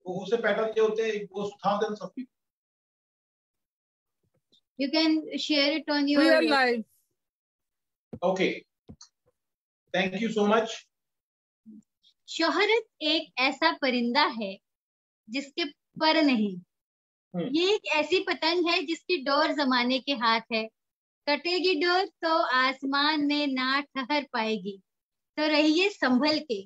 who say pattern ye hote it goes to thousands of people. You can share it on your. We are live. Okay. Thank you so much. शोहरत एक ऐसा परिंदा है जिसके पर नहीं। ये एक ऐसी पतंग है जिसकी डोर जमाने के हाथ है। कटेगी डोर तो आसमान में ना ठहर पाएगी। तो रहिए संभल के,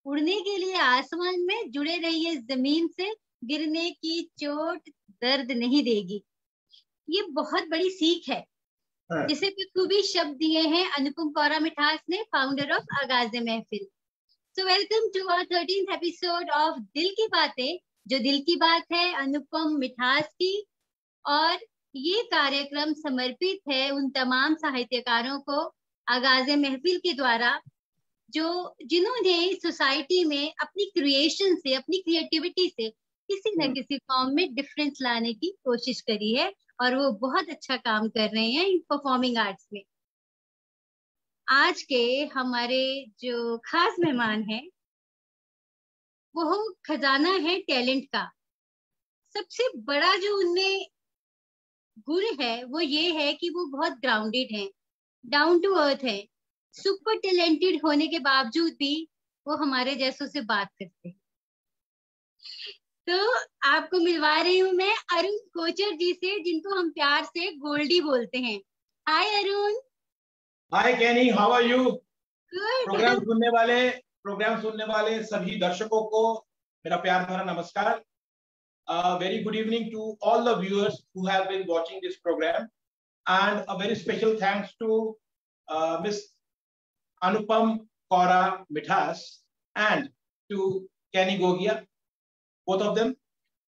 उड़ने के लिए आसमान में जुड़े रहिए, जमीन से गिरने की चोट दर्द नहीं देगी। ये बहुत बड़ी सीख है जिसे बखूबी शब्द दिए हैं अनुपम कौरा मिठास ने, फाउंडर ऑफ आगाज़े महफिल। So welcome to our 13th episode of दिल की बातें, जो दिल की बात है अनुपम मिठास की। और ये कार्यक्रम समर्पित है उन तमाम साहित्यकारों को आगाज़े महफिल के द्वारा जिन्होंने सोसाइटी में अपनी क्रिएशन से, अपनी क्रिएटिविटी से किसी न किसी फॉर्म में डिफरेंस लाने की कोशिश करी है और वो बहुत अच्छा काम कर रहे हैं इन परफॉर्मिंग आर्ट्स में। आज के हमारे जो खास मेहमान हैं वो खजाना है टैलेंट का। सबसे बड़ा जो उनमें गुण है वो ये है कि वो बहुत ग्राउंडेड हैं, डाउन टू अर्थ हैं। सुपर टैलेंटेड होने के बावजूद भी वो हमारे जैसों से बात करते हैं। तो आपको मिलवा रही हूँ मैं अरुण कोचर जी से, जिनको हम प्यार से गोल्डी बोलते हैं। Hi Arun. Hi Kenny, how are you? Good. Programme सुनने वाले सभी दर्शकों को मेरा प्यार भरा नमस्कार। Very good evening to all the viewers who have been watching this program, and a very special thanks to Miss Anupam Kaura Mithas and to Kenny Gogia, both of them.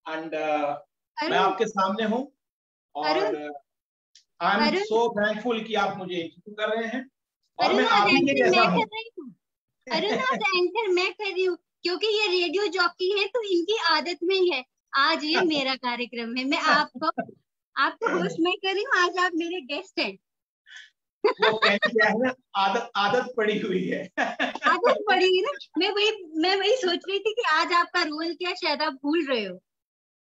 And मैं आपके सामने हूँ और I am so thankful कि आप मुझे interview कर रहे हैं। और मैं आप ही के जैसा हूँ। अरुण एंकर मैं कर रही हूँ क्योंकि ये रेडियो जॉकी है तो इनकी आदत में ही है। आज ये मेरा कार्यक्रम है, मैं आपको होस्ट मैं कर रही हूँ, आज आप मेरे गेस्ट हैं। वो क्या है ना, आदत पड़ी हुई है। आदत पड़ी है ना। मैं वही सोच रही थी कि आज आपका रोल क्या, शायद आप भूल रहे हो।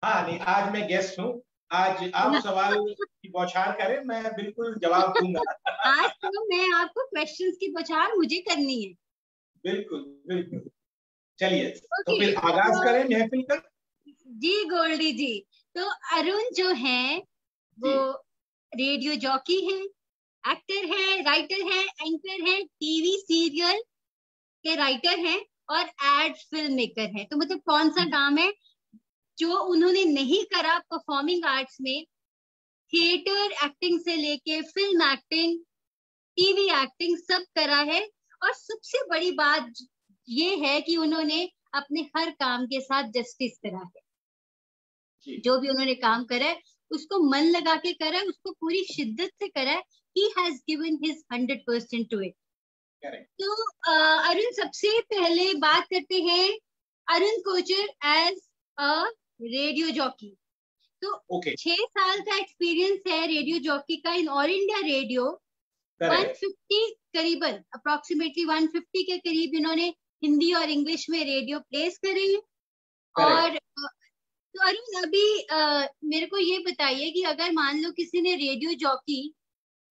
हाँ नहीं, आज मैं गेस्ट हूँ। आज आप सवाल की बौछार करें, मैं बिल्कुल जवाब दूंगा। आज तो मैं आपको क्वेश्चंस की बौछार मुझे करनी है। बिल्कुल बिल्कुल। चलिए तो फिर आगाज करें महफिल का। जी गोल्डी जी। तो अरुण जो है वो रेडियो जॉकी है, एक्टर है, राइटर है, एंकर है, टीवी सीरियल के राइटर हैं और एड फिल्म मेकर है। तो मतलब कौन सा काम है जो उन्होंने नहीं करा परफॉर्मिंग आर्ट्स में। थिएटर एक्टिंग से लेके फिल्म एक्टिंग, टीवी एक्टिंग सब करा है। और सबसे बड़ी बात ये है कि उन्होंने अपने हर काम के साथ जस्टिस करा है। जो भी उन्होंने काम करा है उसको मन लगा के करा है, उसको पूरी शिद्दत से करा है। He has given his 100% to it. तो अरुण, सबसे पहले बात करते हैं Arun Kochar as a radio jockey. तो 6 साल का एक्सपीरियंस है रेडियो जॉकी का इन ऑल इंडिया रेडियो। 150 करीबन अप्रोक्सीमेटली 150 के करीब इन्होंने हिंदी और इंग्लिश में रेडियो प्लेस करे हैं। और तो अरुण अभी मेरे को ये बताइए कि अगर मान लो किसी ने रेडियो जॉकी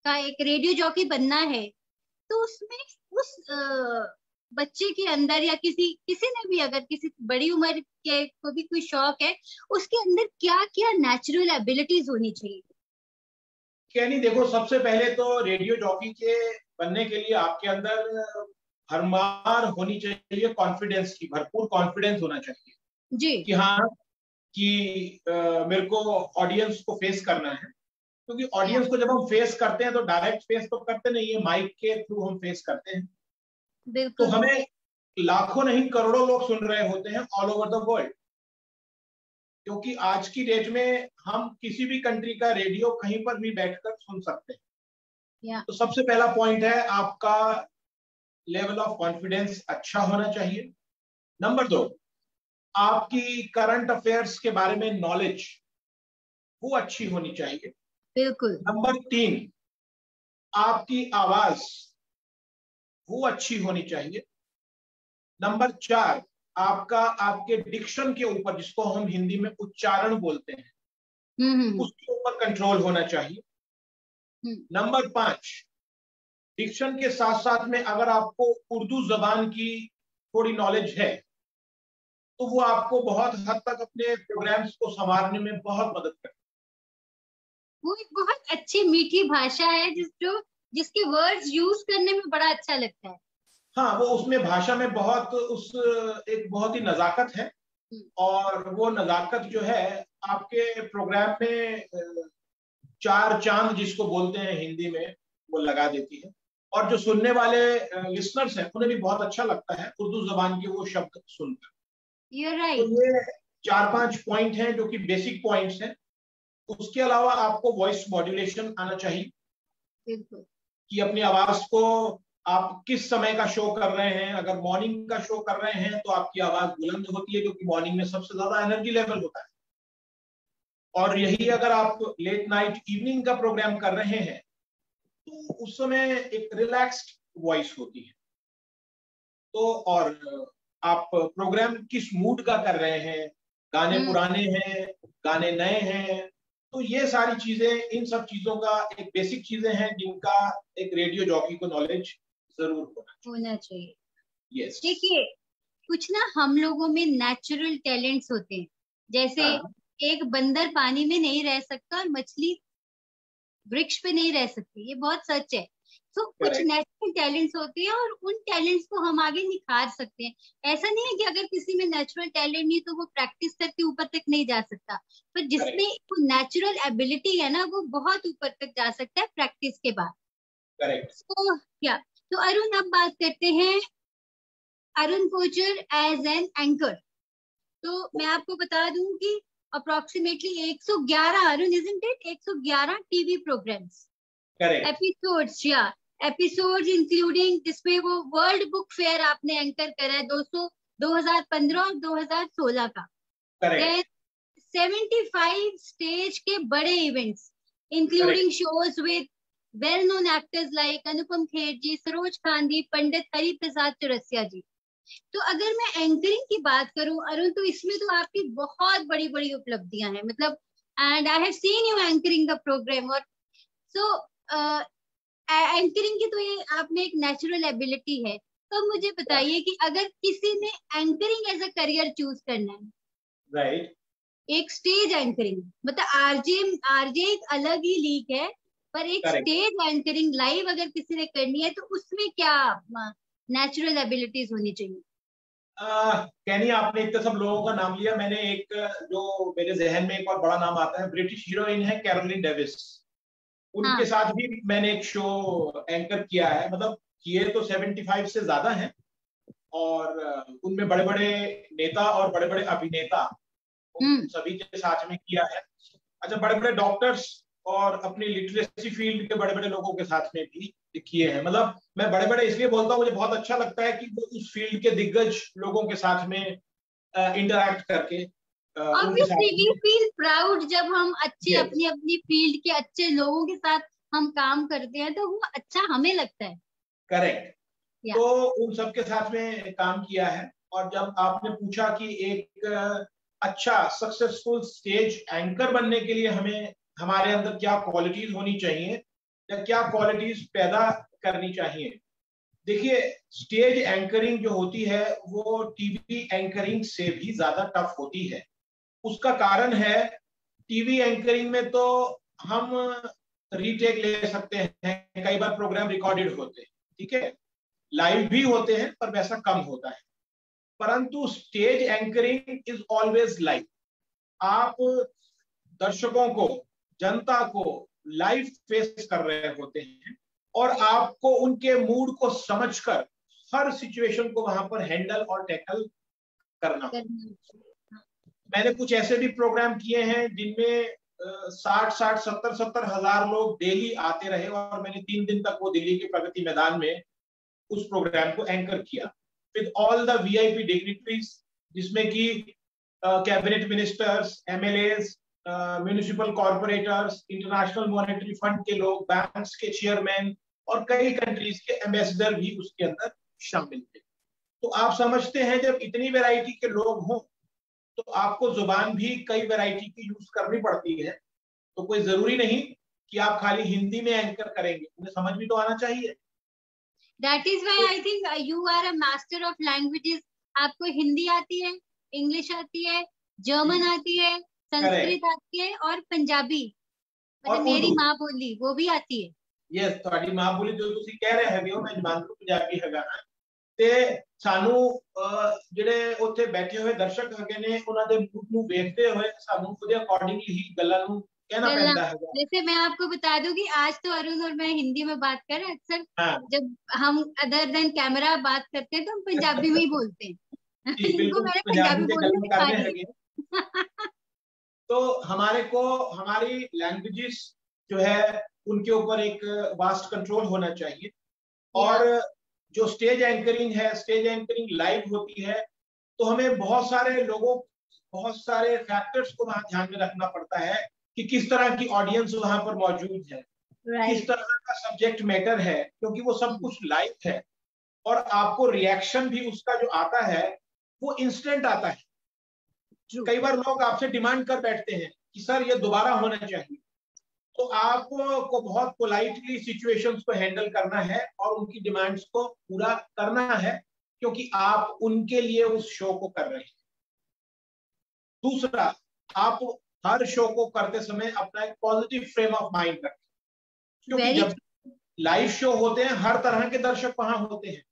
का एक रेडियो जॉकी बनना है तो उसमें उस बच्चे के अंदर या किसी ने भी अगर किसी बड़ी उम्र के को भी कोई शौक है, उसके अंदर क्या क्या नेचुरल एबिलिटीज होनी चाहिए? क्या नहीं, देखो सबसे पहले तो रेडियो जॉकी के बनने के लिए आपके अंदर भरमार होनी चाहिए, कॉन्फिडेंस की, भरपूर कॉन्फिडेंस होना चाहिए जी कि हाँ कि मेरे को ऑडियंस को फेस करना है। क्योंकि ऑडियंस को जब हम फेस करते हैं तो डायरेक्ट फेस तो करते नहीं है, माइक के थ्रू हम फेस करते हैं। तो हमें लाखों नहीं करोड़ों लोग सुन रहे होते हैं ऑल ओवर द वर्ल्ड। क्योंकि आज की डेट में हम किसी भी कंट्री का रेडियो कहीं पर भी बैठकर सुन सकते हैं। तो सबसे पहला पॉइंट है आपका लेवल ऑफ कॉन्फिडेंस अच्छा होना चाहिए। नंबर 2, आपकी करंट अफेयर्स के बारे में नॉलेज वो अच्छी होनी चाहिए। बिल्कुल। नंबर 3, आपकी आवाज वो अच्छी होनी चाहिए। नंबर 4, आपका आपके डिक्शन के ऊपर, जिसको हम हिंदी में उच्चारण बोलते हैं, उसके ऊपर कंट्रोल होना चाहिए। नंबर 5, डिक्शन के साथ साथ में अगर आपको उर्दू जबान की थोड़ी नॉलेज है तो वो आपको बहुत हद तक अपने प्रोग्राम्स को संवारने में बहुत मदद करती है। वो एक बहुत अच्छी मीठी भाषा है जिसके वर्ड्स यूज करने में बड़ा अच्छा लगता है। हाँ, वो उसमें भाषा में बहुत एक बहुत ही नजाकत है, और वो नजाकत जो है आपके प्रोग्राम में 4 चांद जिसको बोलते हैं हिंदी में, वो लगा देती है। और जो सुनने वाले लिसनर्स हैं उन्हें भी बहुत अच्छा लगता है उर्दू जबान के वो शब्द सुनकर। right. तो ये 4-5 पॉइंट हैं जो कि बेसिक पॉइंट्स हैं। उसके अलावा आपको वॉइस मॉड्यूलेशन आना चाहिए, कि अपनी आवाज को आप किस समय का शो कर रहे हैं। अगर मॉर्निंग का शो कर रहे हैं तो आपकी आवाज बुलंद होती है, क्योंकि मॉर्निंग में सबसे ज्यादा एनर्जी लेवल होता है। और यही अगर आप लेट नाइट इवनिंग का प्रोग्राम कर रहे हैं तो उस समय एक रिलैक्स्ड वॉइस होती है। तो और आप प्रोग्राम किस मूड का कर रहे हैं, गाने पुराने हैं, गाने नए हैं, तो ये सारी चीजें, इन सब चीजों का एक बेसिक चीजें हैं जिनका एक रेडियो जॉकी को नॉलेज जरूर होना चाहिए। यस। देखिए, कुछ ना हम लोगों में नेचुरल टैलेंट्स होते हैं, जैसे एक बंदर पानी में नहीं रह सकता और मछली वृक्ष पे नहीं रह सकती, ये बहुत सच है। तो कुछ नेचुरल टैलेंट्स होते हैं और उन टैलेंट्स को हम आगे निखार सकते हैं। ऐसा नहीं है कि अगर किसी में नेचुरल टैलेंट नहीं तो वो प्रैक्टिस करके ऊपर तक नहीं जा सकता, पर जिसमें वो नेचुरल एबिलिटी है ना, वो बहुत ऊपर तक जा सकता है प्रैक्टिस के बाद। तो अरुण, अब बात करते हैं Arun Kochar as an anchor. तो मैं आपको बता दूं कि approximately 111, Arun isn't it, 111 TV programmes, episodes including जिसमें वो वर्ल्ड बुक फेयर आपने एंकर करा है 2015 और 2016 का। 75 स्टेज के बड़े events including shows with well known actors like Anupam Kher ji, Saroj Khandi, Pandit Hari Prasad Chaurasia जी। तो अगर मैं एंकरिंग की बात करूं अरुण, तो इसमें तो आपकी बहुत बड़ी बड़ी उपलब्धियां हैं, मतलब and I have seen you anchoring the programme. और सो एंकरिंग की तो ये आप में एक नेचुरल एबिलिटी है। तो मुझे बताइए कि अगर किसी ने anchoring as a career choose करना है, राइट, एक स्टेज एंकरिंग, मतलब आरजे एक अलग ही लीग है, पर एक स्टेज एंकरिंग लाइव अगर किसी ने करनी है तो उसमें क्या नेचुरल एबिलिटीज होनी चाहिए? कैनी, आपने इतने सब लोगों का नाम लिया, मैंने एक जो मेरे जहन में एक और बड़ा नाम आता है, ब्रिटिश हीरोइन है कैरोलिन डेविस। उनके साथ भी मैंने एक शो एंकर किया है, मतलब किए तो 75 से ज्यादा हैं, और उनमें बड़े बड़े नेता और बड़े बड़े अभिनेता सभी के साथ में किया है। अच्छा, बड़े बड़े डॉक्टर्स और अपनी लिटरेसी फील्ड के बड़े बड़े लोगों के साथ में भी किए हैं। मतलब मैं बड़े बड़े इसलिए बोलता हूँ, मुझे बहुत अच्छा लगता है कि वो उस फील्ड के दिग्गज लोगों के साथ में इंटरैक्ट करके Obviously, we feel proud जब हम अच्छे अपनी अपनी फील्ड के अच्छे लोगों के साथ हम काम करते हैं, तो वो अच्छा हमें लगता है। करेक्ट। तो उन सबके साथ में काम किया है। और जब आपने पूछा कि एक अच्छा सक्सेसफुल स्टेज एंकर बनने के लिए हमें हमारे अंदर क्या क्वालिटीज होनी चाहिए या क्या क्वालिटीज पैदा करनी चाहिए, देखिए, स्टेज एंकरिंग जो होती है वो टीवी एंकरिंग से भी ज्यादा टफ होती है। उसका कारण है, टीवी एंकरिंग में तो हम रीटेक ले सकते हैं, कई बार प्रोग्राम रिकॉर्डेड होते हैं, ठीक है, लाइव भी होते हैं पर वैसा कम होता है। परंतु stage anchoring is always live. आप दर्शकों को, जनता को लाइव फेस कर रहे होते हैं और आपको उनके मूड को समझकर हर सिचुएशन को वहां पर हैंडल और टैकल करना। मैंने कुछ ऐसे भी प्रोग्राम किए हैं जिनमें 60-60, 70-70 हजार लोग डेली आते रहे, और मैंने 3 दिन तक वो दिल्ली के प्रगति मैदान में उस प्रोग्राम को एंकर किया with all the VIP dignitaries, जिसमें कि cabinet ministers, MLAs, municipal corporators, international monetary fund के लोग, बैंक्स के चेयरमैन और कई कंट्रीज के एम्बेसडर भी उसके अंदर शामिल थे। तो आप समझते हैं जब इतनी वैरायटी के लोग हों तो आपको जुबान भी कई वैरायटी की यूज करनी पड़ती है। तो कोई जरूरी नहीं कि आप खाली हिंदी में एंकर करेंगे, उन्हें समझ भी तो आना चाहिए। That is why I think you are a master of languages. आपको हिंदी आती है, इंग्लिश आती है, जर्मन आती है, संस्कृत आती है और पंजाबी, मतलब मेरी माँ बोली वो भी आती है। यस, ਤੁਹਾਡੀ ਮਾਂ ਬੋਲੀ ਜੋ ਤੁਸੀਂ ਕਹਿ ਰਹੇ ਹੈਗੇ ਹੋ, ਮੈਂ ਜਮਾਂਦਰੂ ਪੰਜਾਬੀ ਹੈਗਾ ਹਾਂ, ਤੇ ਸਾਨੂੰ ਜਿਹੜੇ ਉੱਥੇ ਬੈਠੇ ਹੋਏ ਦਰਸ਼ਕ ਹੈਗੇ ਨੇ ਉਹਨਾਂ ਦੇ ਮੂਡ ਨੂੰ ਵੇਖਦੇ ਹੋਏ ਸਾਨੂੰ ਉਹਦੇ ਅਕੋਰਡਿੰਗਲੀ ही ਗੱਲਾਂ ਨੂੰ कहना पैदा है। जैसे मैं आपको बता दूं कि आज तो अरुण और मैं हिंदी में बात कर रहे हैं, अक्सर जब हम अदर देन कैमरा बात करते हैं तो हम पंजाबी में ही बोलते हैं। इनको मैंने पंजाबी बोलने सिखा दी। तो हमारे को हमारी लैंग्वेजेस जो है उनके ऊपर एक वास्ट कंट्रोल होना चाहिए। और जो स्टेज एंकरिंग है, स्टेज एंकरिंग लाइव होती है, तो हमें बहुत सारे लोगों, बहुत सारे फैक्टर्स को वहां ध्यान में रखना पड़ता है कि किस तरह की ऑडियंस वहां पर मौजूद है, किस तरह का सब्जेक्ट मैटर है, क्योंकि वो सब कुछ लाइव है और आपको रिएक्शन भी उसका जो आता है वो इंस्टेंट आता है। कई बार लोग आपसे डिमांड कर बैठते हैं कि सर ये दोबारा होना चाहिए, तो आपको बहुत पोलाइटली सिचुएशंस को हैंडल करना है और उनकी डिमांड्स को पूरा करना है, क्योंकि आप उनके लिए उस शो को कर रहे हैं। दूसरा, आप हर शो को करते समय अपना एक पॉजिटिव फ्रेम ऑफ माइंड रखें, क्योंकि जब लाइव शो होते हैं हर तरह के दर्शक वहां होते हैं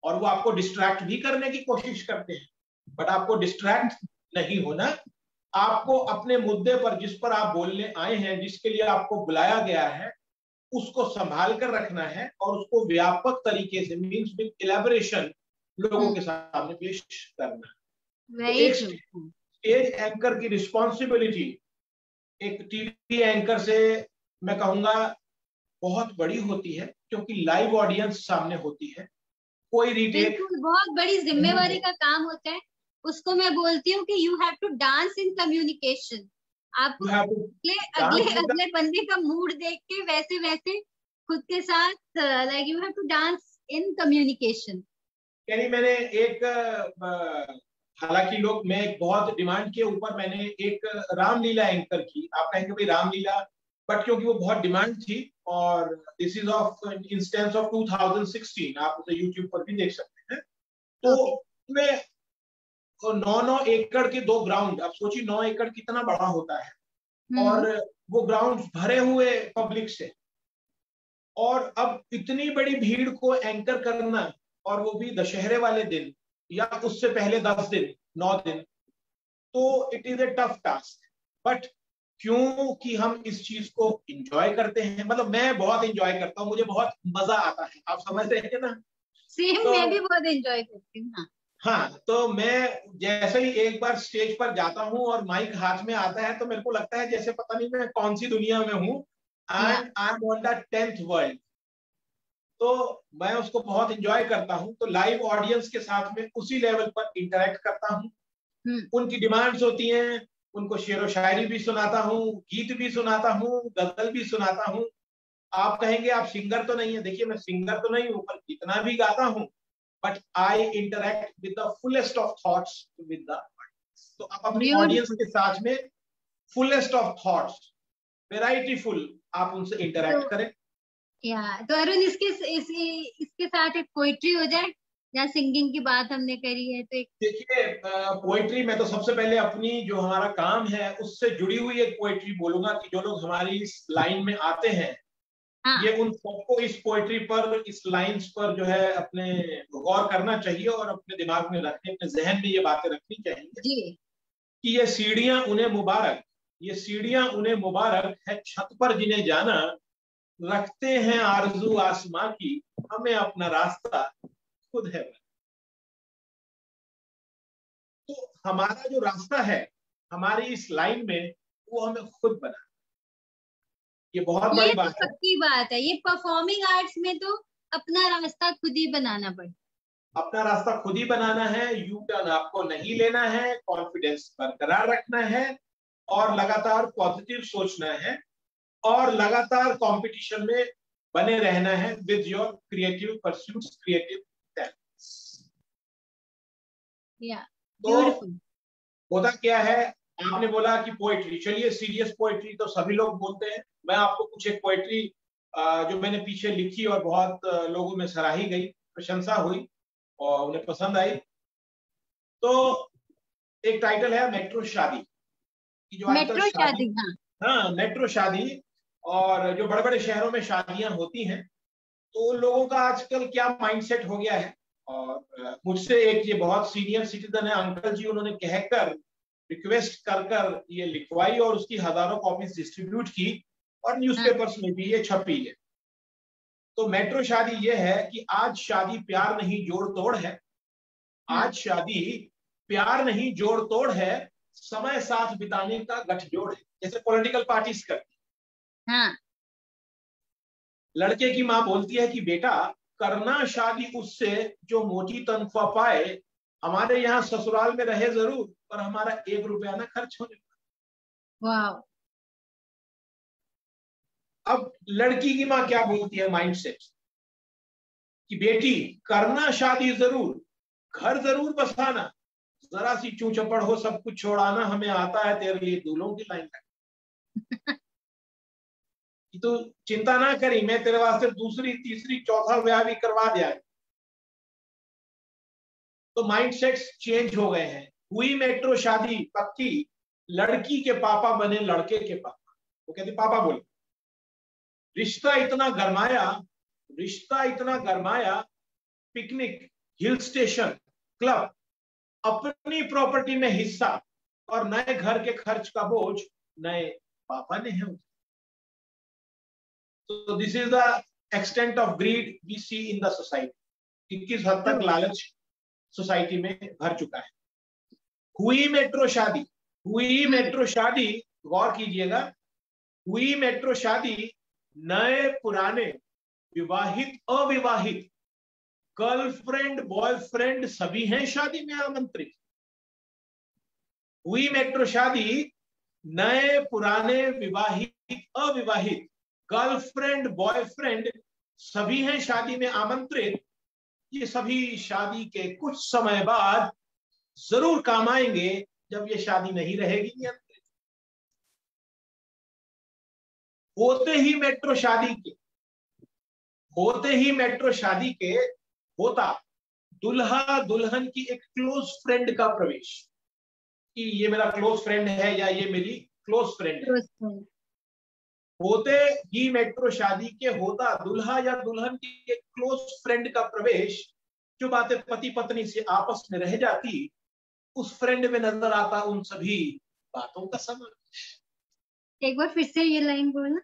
और वो आपको डिस्ट्रैक्ट भी करने की कोशिश करते हैं, बट आपको डिस्ट्रैक्ट नहीं होना। आपको अपने मुद्दे पर, जिस पर आप बोलने आए हैं, जिसके लिए आपको बुलाया गया है, उसको संभाल कर रखना है और उसको व्यापक तरीके से, मींस विद इलैबोरेशन, लोगों के सामने पेश करना है। एक स्टेज एंकर की रिस्पॉन्सिबिलिटी एक टीवी एंकर से मैं कहूंगा बहुत बड़ी होती है, क्योंकि लाइव ऑडियंस सामने होती है। कोई रीटेक, बहुत बड़ी जिम्मेवारी का काम होता है। उसको मैं बोलती हूँ कि you have to dance in communication. आप अगले बंदे का मूड देख के वैसे वैसे खुद के साथ, like you have to dance in communication. यानी मैंने एक, हालांकि लोग, मैं एक बहुत डिमांड के ऊपर मैंने एक रामलीला एंकर की। आप कहेंगे भाई रामलीला, बट क्योंकि वो बहुत डिमांड थी और this is of instance of 2016, आप उसे यूट्यूब पर भी देख सकते हैं। तो मैं 9 एकड़ के 2 ग्राउंड, आप सोचिए 9 एकड़ कितना बड़ा होता है और वो ग्राउंड भरे हुए पब्लिक से, और अब इतनी बड़ी भीड़ को एंकर करना, और वो भी दशहरे वाले दिन या उससे पहले 10 दिन 9 दिन, तो it is a tough task. But क्योंकि हम इस चीज को एंजॉय करते हैं, मतलब मैं बहुत एंजॉय करता हूँ, मुझे बहुत मजा आता है, आप समझ रहे हैं ना। सेम, मैं भी बहुत एंजॉय करती हूँ। हाँ, तो मैं जैसे ही एक बार स्टेज पर जाता हूँ और माइक हाथ में आता है तो मेरे को लगता है जैसे पता नहीं मैं कौन सी दुनिया में हूँ, and I am on the 10th world. तो मैं उसको बहुत एंजॉय करता हूँ। तो लाइव ऑडियंस के साथ में उसी लेवल पर इंटरेक्ट करता हूँ। उनकी डिमांड्स होती हैं, उनको शेरो शायरी भी सुनाता हूँ, गीत भी सुनाता हूँ, गजल भी सुनाता हूँ। आप कहेंगे आप सिंगर तो नहीं है, देखिए मैं सिंगर तो नहीं हूँ, पर कितना भी गाता हूँ, but I interact with the fullest of thoughts with the audience. तो आप अपनी ऑडियंस के साथ में फुलेस्ट ऑफ थॉट्स, वेराइटीफुल, आप उनसे इंटरेक्ट करें। तो अरुण, इसके साथ एक पोइट्री हो जाए, जहाँ सिंगिंग की बात हमने करी है, तो एक देखिए पोइट्री, मैं तो सबसे पहले अपनी जो हमारा काम है उससे जुड़ी हुई एक पोइट्री बोलूंगा कि जो लोग हमारी इस लाइन में आते हैं, ये उन सबको इस पोइट्री पर, इस लाइंस पर जो है अपने गौर करना चाहिए और अपने दिमाग में रखने, अपने जहन में ये बातें रखनी चाहिए कि ये सीढ़ियां उन्हें मुबारक, ये सीढ़ियां उन्हें मुबारक है, छत पर जिन्हें जाना, रखते हैं आरजू आसमां की, हमें अपना रास्ता खुद है। तो हमारा जो रास्ता है हमारी इस लाइन में, वो हमें खुद बना, ये बहुत बड़ी बात है। पक्की बात है। ये परफॉर्मिंग आर्ट्स में तो अपना रास्ता खुद ही बनाना पड़ता, अपना रास्ता खुद ही बनाना है। यू टर्न आपको नहीं लेना है, कॉन्फिडेंस बरकरार रखना है और लगातार पॉजिटिव सोचना है और लगातार कंपटीशन में बने रहना है with your creative pursuits, creative तो होता क्या है, आपने बोला कि पोएट्री, चलिए सीरियस पोएट्री तो सभी लोग बोलते हैं। मैं आपको कुछ एक पोएट्री जो मैंने पीछे लिखी और बहुत लोगों में सराही गई, प्रशंसा हुई और उन्हें पसंद आई। तो एक टाइटल है मेट्रो शादी की, जो आजकल शादी, हाँ मेट्रो शादी, और जो बड़े बड़े शहरों में शादियां होती हैं, तो लोगों का आजकल क्या माइंडसेट हो गया है। और मुझसे एक ये बहुत सीनियर सिटीजन है अंकल जी, उन्होंने कहकर, रिक्वेस्ट कर कर ये लिखवाई और उसकी हजारों कॉपीज डिस्ट्रीब्यूट की और न्यूज़पेपर्स में भी ये छपी है। तो मेट्रो शादी ये है कि आज शादी प्यार नहीं जोड़ तोड़ है, आज शादी प्यार नहीं जोड़ तोड़ है, समय साथ बिताने का गठजोड़ है, जैसे पॉलिटिकल पार्टीज करती है। हाँ। लड़के की माँ बोलती है कि बेटा करना शादी उससे जो मोटी तनख्वाह पाए, हमारे यहाँ ससुराल में रहे जरूर पर हमारा 1 रुपया ना खर्च होने पाए। वाह। अब लड़की की माँ क्या बोलती है माइंडसेट कि बेटी करना शादी जरूर, घर जरूर बसाना, जरा सी चू चपड़ हो सब कुछ छोड़ाना, हमें आता है तेरे लिए दूल्हों की लाइन कि तू चिंता ना करी, मैं तेरे वास्ते दूसरी तीसरी चौथा ब्याह भी करवा दिया। तो माइंडसेट्स चेंज हो गए हैं। हुई मेट्रो शादी पक्की, लड़की के पापा बने लड़के के पापा। वो कहते पापा बोले, रिश्ता इतना गरमाया, रिश्ता इतना गरमाया, पिकनिक, हिल स्टेशन, क्लब, अपनी प्रॉपर्टी में हिस्सा और नए घर के खर्च का बोझ नए पापा ने है। तो this is the extent of greed we see in the society, कि किस हद तक लालच सोसाइटी में भर चुका है। हुई मेट्रो शादी, हुई मेट्रो शादी, गौर कीजिएगा, हुई मेट्रो शादी, नए पुराने, विवाहित अविवाहित, गर्लफ्रेंड बॉयफ्रेंड सभी हैं शादी में आमंत्रित। हुई मेट्रो शादी, नए पुराने, विवाहित अविवाहित, गर्लफ्रेंड बॉयफ्रेंड सभी हैं शादी में आमंत्रित। ये सभी शादी के कुछ समय बाद जरूर काम आएंगे जब ये शादी नहीं रहेगी नियंत्रित। होते ही मेट्रो शादी के, होते ही मेट्रो शादी के होता दुल्हा दुल्हन की एक क्लोज फ्रेंड का प्रवेश, कि ये मेरा क्लोज फ्रेंड है या ये मेरी क्लोज फ्रेंड है। होते ही मेट्रो शादी के होता दुल्हा या दुल्हन की एक क्लोज फ्रेंड का प्रवेश। जो बातें पति पत्नी से आपस में रह जाती, उस फ्रेंड में नजर आता उन सभी बातों का समावेश। एक बार फिर से ये लाइन बोलना।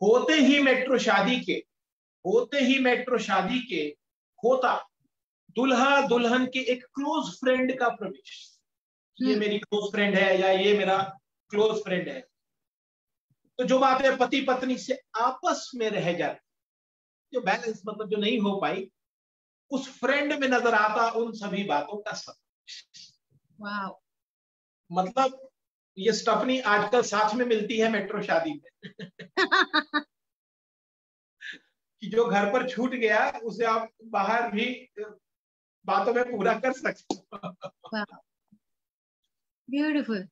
होते ही मेट्रो शादी के, होते ही मेट्रो शादी के होता दुल्हा दुल्हन के एक क्लोज फ्रेंड का प्रवेश। ये मेरी क्लोज फ्रेंड है या ये मेरा क्लोज फ्रेंड है। तो जो बातें पति पत्नी से आपस में रह जाती, जो बैलेंस मतलब जो नहीं हो पाई, उस फ्रेंड में नजर आता उन सभी बातों का समावेश। वाह। मतलब ये स्टफनी आजकल साथ में मिलती है मेट्रो शादी में कि जो घर पर छूट गया उसे आप बाहर भी बातों में पूरा कर सकते हो। ब्यूटीफुल।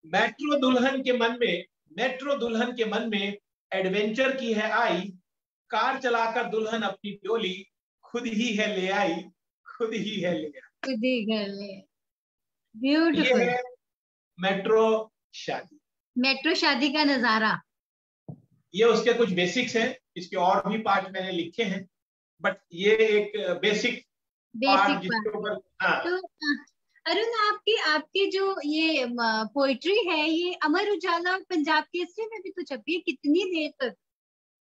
मेट्रो दुल्हन के मन में, मेट्रो दुल्हन के मन में एडवेंचर की है आई, कार चलाकर दुल्हन अपनी डोली खुद ही है ले आई, खुद ही है ले आई, खुद ही घर ले। ब्यूटीफुल। ये है मेट्रो शादी। मेट्रो शादी का नजारा। ये उसके कुछ बेसिक्स हैं, इसके और भी पार्ट मैंने लिखे हैं, बट ये एक बेसिक पार्ट जिसके ऊपर। तो अरुण, आपके जो ये पोइट्री है, ये अमर उजाला पंजाब केसरी में भी तो छपी है, कितनी देर तक?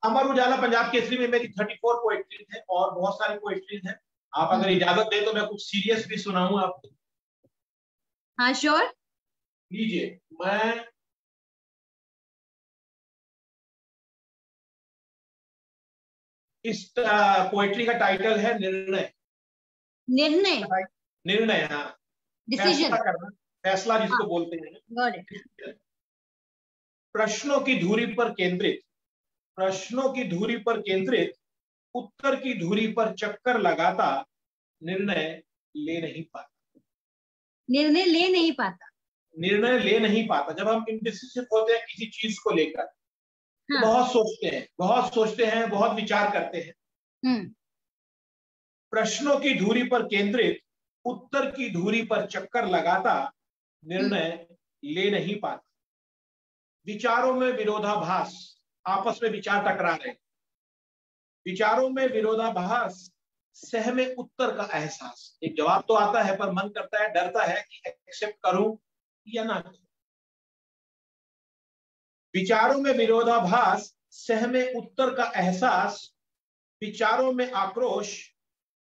अमर उजाला पंजाब केसरी में मेरी 34 पोएट्रीज है और बहुत सारी पोएट्रीज हैं। आप अगर इजाजत दें तो मैं कुछ सीरियस भी सुनाऊं आपको। हाँ श्योर, लीजिए। मैं इस पोएट्री का टाइटल है निर्णय। निर्णय, निर्णय, हाँ, डिसीजन करना, फैसला जिसको बोलते हैं। प्रश्नों की धुरी पर केंद्रित, प्रश्नों की धुरी पर केंद्रित, उत्तर की धुरी पर चक्कर लगाता, निर्णय ले नहीं पाता। निर्णय ले नहीं पाता, निर्णय ले नहीं पाता। जब हम इंडिसिसिव होते हैं किसी चीज को लेकर, हाँ। तो बहुत सोचते हैं, बहुत विचार करते हैं। प्रश्नों की धुरी पर केंद्रित, उत्तर की धुरी पर चक्कर लगाता, निर्णय ले नहीं पाता। विचारों में विरोधाभास, आपस में विचार टकरा रहे, विचारों में विरोधाभास, सहमे उत्तर का एहसास। एक जवाब तो आता है पर मन करता है, डरता है कि एक्सेप्ट करूं या ना करूं। विचारों में विरोधाभास, सहमे उत्तर का एहसास, विचारों में आक्रोश,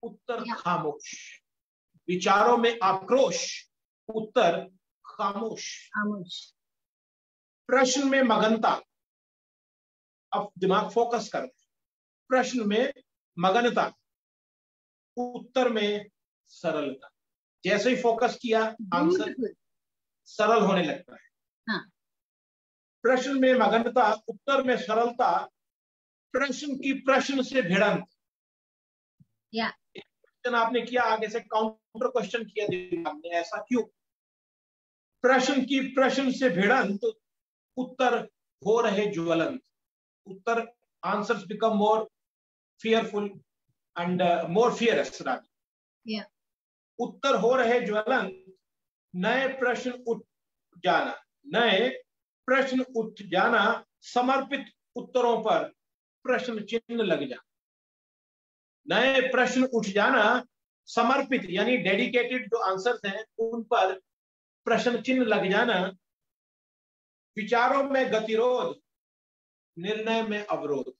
उत्तर खामोश। विचारों में आक्रोश, उत्तर खामोश। प्रश्न में मगनता, अब दिमाग फोकस कर, प्रश्न में मगनता, उत्तर में सरलता। जैसे ही फोकस किया आंसर सरल होने लगता है। हाँ। प्रश्न में मगनता, उत्तर में सरलता, प्रश्न की प्रश्न से भिड़ंत। क्वेश्चन आपने किया, आगे से काउंटर क्वेश्चन किया दिमाग ने, ऐसा क्यों? प्रश्न की प्रश्न से भिड़ंत, उत्तर हो रहे ज्वलंत। उत्तर, answers become more fearful and more fearless rather. उत्तर हो रहे ज्वलंत, नए प्रश्न उठ जाना, नए प्रश्न उठ जाना, समर्पित उत्तरों पर प्रश्न चिन्ह लग जाना। नए प्रश्न उठ जाना, समर्पित यानी डेडिकेटेड जो आंसर्स हैं उन पर प्रश्न चिन्ह लग जाना। विचारों में गतिरोध, निर्णय में अवरोध।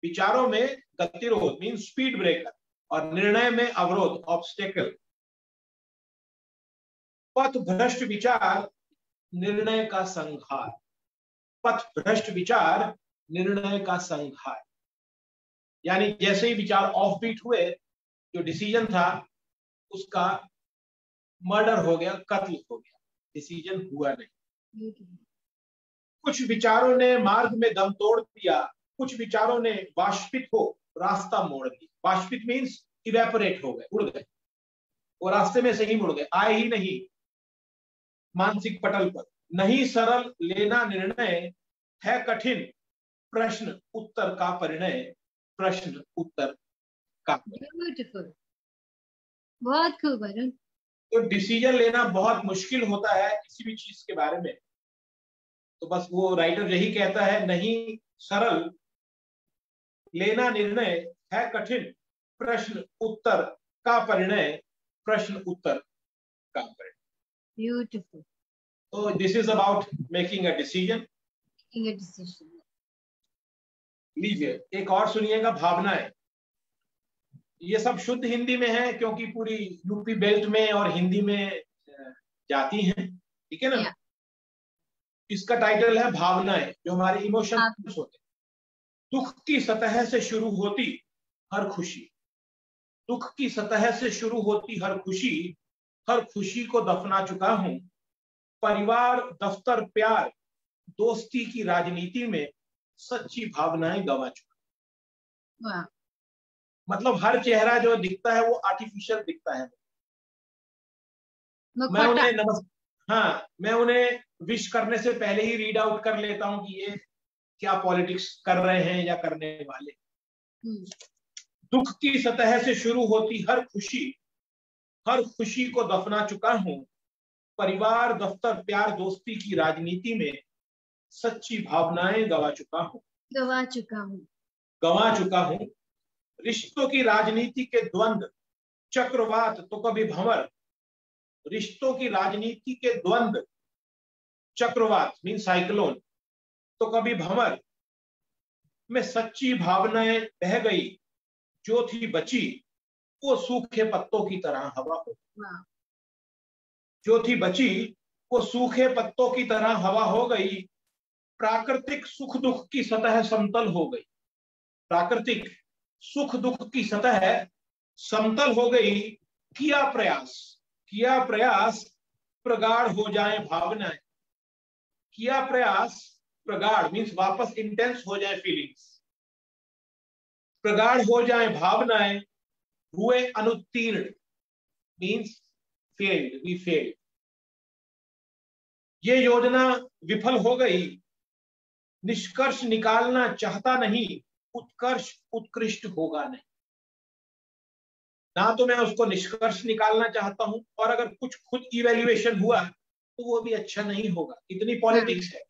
विचारों में गतिरोध मीन स्पीड ब्रेकर, और निर्णय में अवरोध ऑब्स्टेकल। पथ भ्रष्ट विचार, निर्णय का संघार। पथ भ्रष्ट विचार, निर्णय का संघार। यानी जैसे ही विचार ऑफ बीट हुए, जो डिसीजन था उसका मर्डर हो गया, कत्ल हो गया, डिसीजन हुआ नहीं। कुछ विचारों ने मार्ग में दम तोड़ दिया, कुछ विचारों ने वाष्पित हो रास्ता मोड़ दिया। वाष्पित मीन्स इवेपोरेट हो गए, उड़ गए, वो रास्ते में से ही मुड़ गए, आए ही नहीं मानसिक पटल पर। नहीं सरल लेना निर्णय, है कठिन प्रश्न उत्तर का परिणय। प्रश्न उत्तर का ब्यूटीफुल, बहुत खूब अरुण। तो डिसीजन लेना बहुत मुश्किल होता है किसी भी चीज के बारे में। तो बस वो राइटर यही कहता है, नहीं सरल लेना निर्णय, है कठिन प्रश्न उत्तर का परिणय। प्रश्न उत्तर का परिणय। ब्यूटीफुल। तो this is about making a decision. लीजिए एक और सुनिएगा, भावनाएं। ये सब शुद्ध हिंदी में है क्योंकि पूरी यूपी बेल्ट में और हिंदी में जाती हैं, ठीक है ना। इसका टाइटल है भावनाएं, जो हमारे इमोशंस होते हैं। दुख की सतह से शुरू होती हर खुशी, दुख की सतह से शुरू होती हर खुशी, हर खुशी को दफना चुका हूं। परिवार, दफ्तर, प्यार, दोस्ती की राजनीति में सच्ची भावनाएं गंवा चुका। मतलब हर चेहरा जो दिखता है वो आर्टिफिशियल दिखता है। मैं उन्हें विश करने से पहले ही रीड आउट कर लेता हूं कि ये क्या पॉलिटिक्स कर रहे हैं या करने वाले। दुख की सतह से शुरू होती हर खुशी को दफना चुका हूं। परिवार, दफ्तर, प्यार, दोस्ती की राजनीति में सच्ची भावनाएं गंवा चुका हूं। रिश्तों की राजनीति के द्वंद्व, चक्रवात तो कभी भंवर। रिश्तों की राजनीति के द्वंद्व, चक्रवात मीन साइक्लोन, तो कभी भंवर में सच्ची भावनाएं बह गई। जो थी बची वो सूखे पत्तों की तरह हवा हो गई। जो थी बची वो सूखे पत्तों की तरह हवा हो गई। प्राकृतिक सुख दुख की सतह समतल हो गई। प्राकृतिक सुख दुख की सतह समतल हो गई। किया प्रयास प्रगाढ़ हो जाए भावनाएं। किया प्रयास, प्रगाढ़ मीन्स वापस इंटेंस हो जाए फीलिंग्स, प्रगाढ़ हो जाए भावनाएं। हुए अनुत्तीर्ण मीन्स फेल्ड, वी फेल्ड। ये योजना विफल हो गई। निष्कर्ष निकालना चाहता नहीं, उत्कर्ष उत्कृष्ट होगा नहीं। ना तो मैं उसको निष्कर्ष निकालना चाहता हूं, और अगर कुछ खुद इवेल्युएशन हुआ तो वो भी अच्छा नहीं होगा। इतनी पॉलिटिक्स है।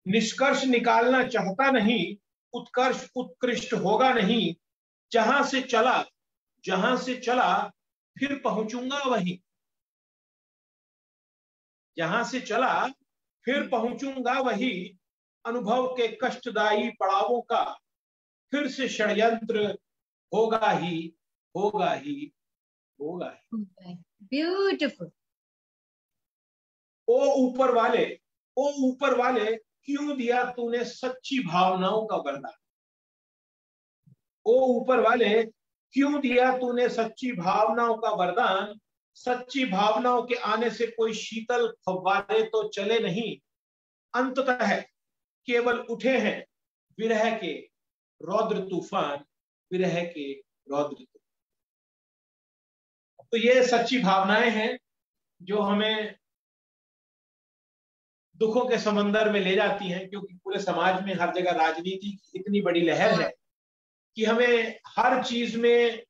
निष्कर्ष निकालना चाहता नहीं, उत्कर्ष उत्कृष्ट होगा नहीं। जहां से चला फिर पहुंचूंगा वहीं। जहां से चला फिर पहुंचूंगा वही। अनुभव के कष्टदायी पड़ावों का फिर से षड्यंत्र होगा ही, होगा ही, होगा ही। ब्यूटीफुल। ओ ऊपर वाले क्यों दिया तूने सच्ची भावनाओं का वरदान। ओ ऊपर वाले क्यों दिया तूने सच्ची भावनाओं का वरदान। सच्ची भावनाओं के आने से कोई शीतल फव्वारे तो चले नहीं। अंततः केवल उठे हैं विरह के रौद्र तूफान, विरह के रौद्र तूफान। तो ये सच्ची भावनाएं हैं जो हमें दुखों के समंदर में ले जाती हैं, क्योंकि पूरे समाज में हर जगह राजनीति की इतनी बड़ी लहर है कि हमें हर चीज में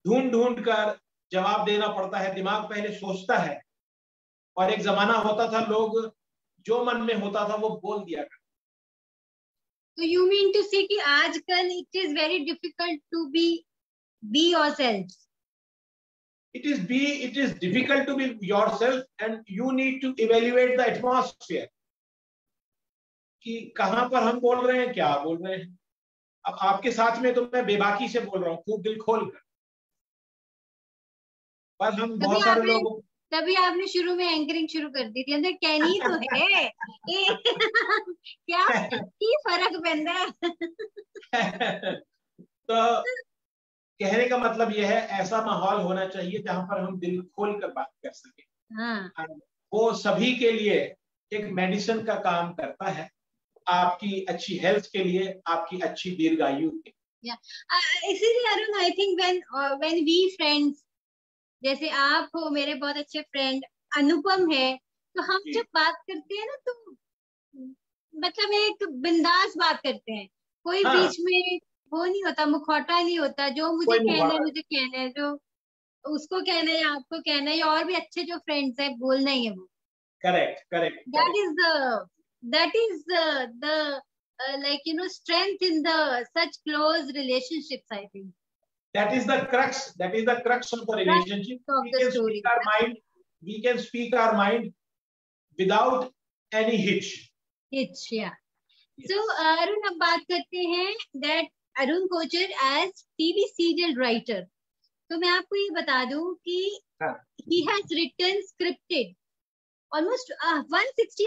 ढूंढ ढूंढ कर जवाब देना पड़ता है। दिमाग पहले सोचता है, और एक जमाना होता था लोग जो मन में होता था वो बोल दिया करते। तो यू मीन टू से कि आजकल it is very difficult to be yourself. It is difficult to be yourself, and you need to evaluate the atmosphere कि कहां पर हम बोल रहे हैं, क्या बोल रहे हैं। अब आपके साथ में तो मैं बेबाकी से बोल रहा हूँ, खूब दिल खोल कर, पर हम बहुत सारे लोगों। तभी आपने शुरू में एंकरिंग शुरू कर दी थी, अंदर कहनी तो है क्या की फर्क पैंदा है। तो कहने का मतलब यह है, ऐसा माहौल होना चाहिए जहां पर हम दिल खोल कर बात कर सके। हाँ। वो सभी के लिए एक मेडिसिन का काम करता है, आपकी अच्छी हेल्थ के लिए, आपकी अच्छी दीर्घायु के लिए। इसीलिए Arun, I think when we friends, जैसे आप हो मेरे बहुत अच्छे फ्रेंड, अनुपम है, तो हम जब बात करते हैं ना तो मतलब एक बिंदास बात करते हैं। कोई बीच में वो नहीं होता, मुखौटा नहीं होता। जो मुझे कहना है मुझे कहना है, जो उसको कहना है आपको कहना है, और भी अच्छे जो फ्रेंड्स हैं बोलना ही है वो। Correct. That is the like strength in the such close relationships, I think. That is the crux of the relationship. We can speak our mind without any hitch. Yeah. Yes. So Arun, अब बात करते हैं that Arun Kochhar as TV serial writer. तो मैं आपको ये बता दूं कि he has written scripted almost 160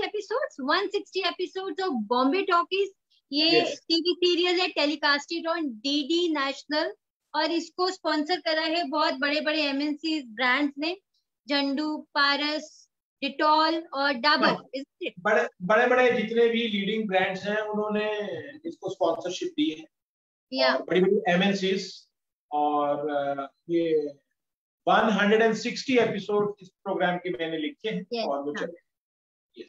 episodes of Bombay Talkies. ये TV सीरियल है, टेलीकास्टेड ऑन DD नेशनल, और इसको स्पॉन्सर करा है बहुत बड़े बड़े MNC ब्रांड्स ने, झंडू, पारस, डिटॉल और डाबर। बड़े बड़े जितने भी लीडिंग ब्रांड्स हैं उन्होंने इसको स्पॉन्सरशिप दी है, और बड़ी बड़ी MNCs। और ये 160 एपिसोड इस प्रोग्राम के मैंने लिखे हैं, और वो चले। Yes.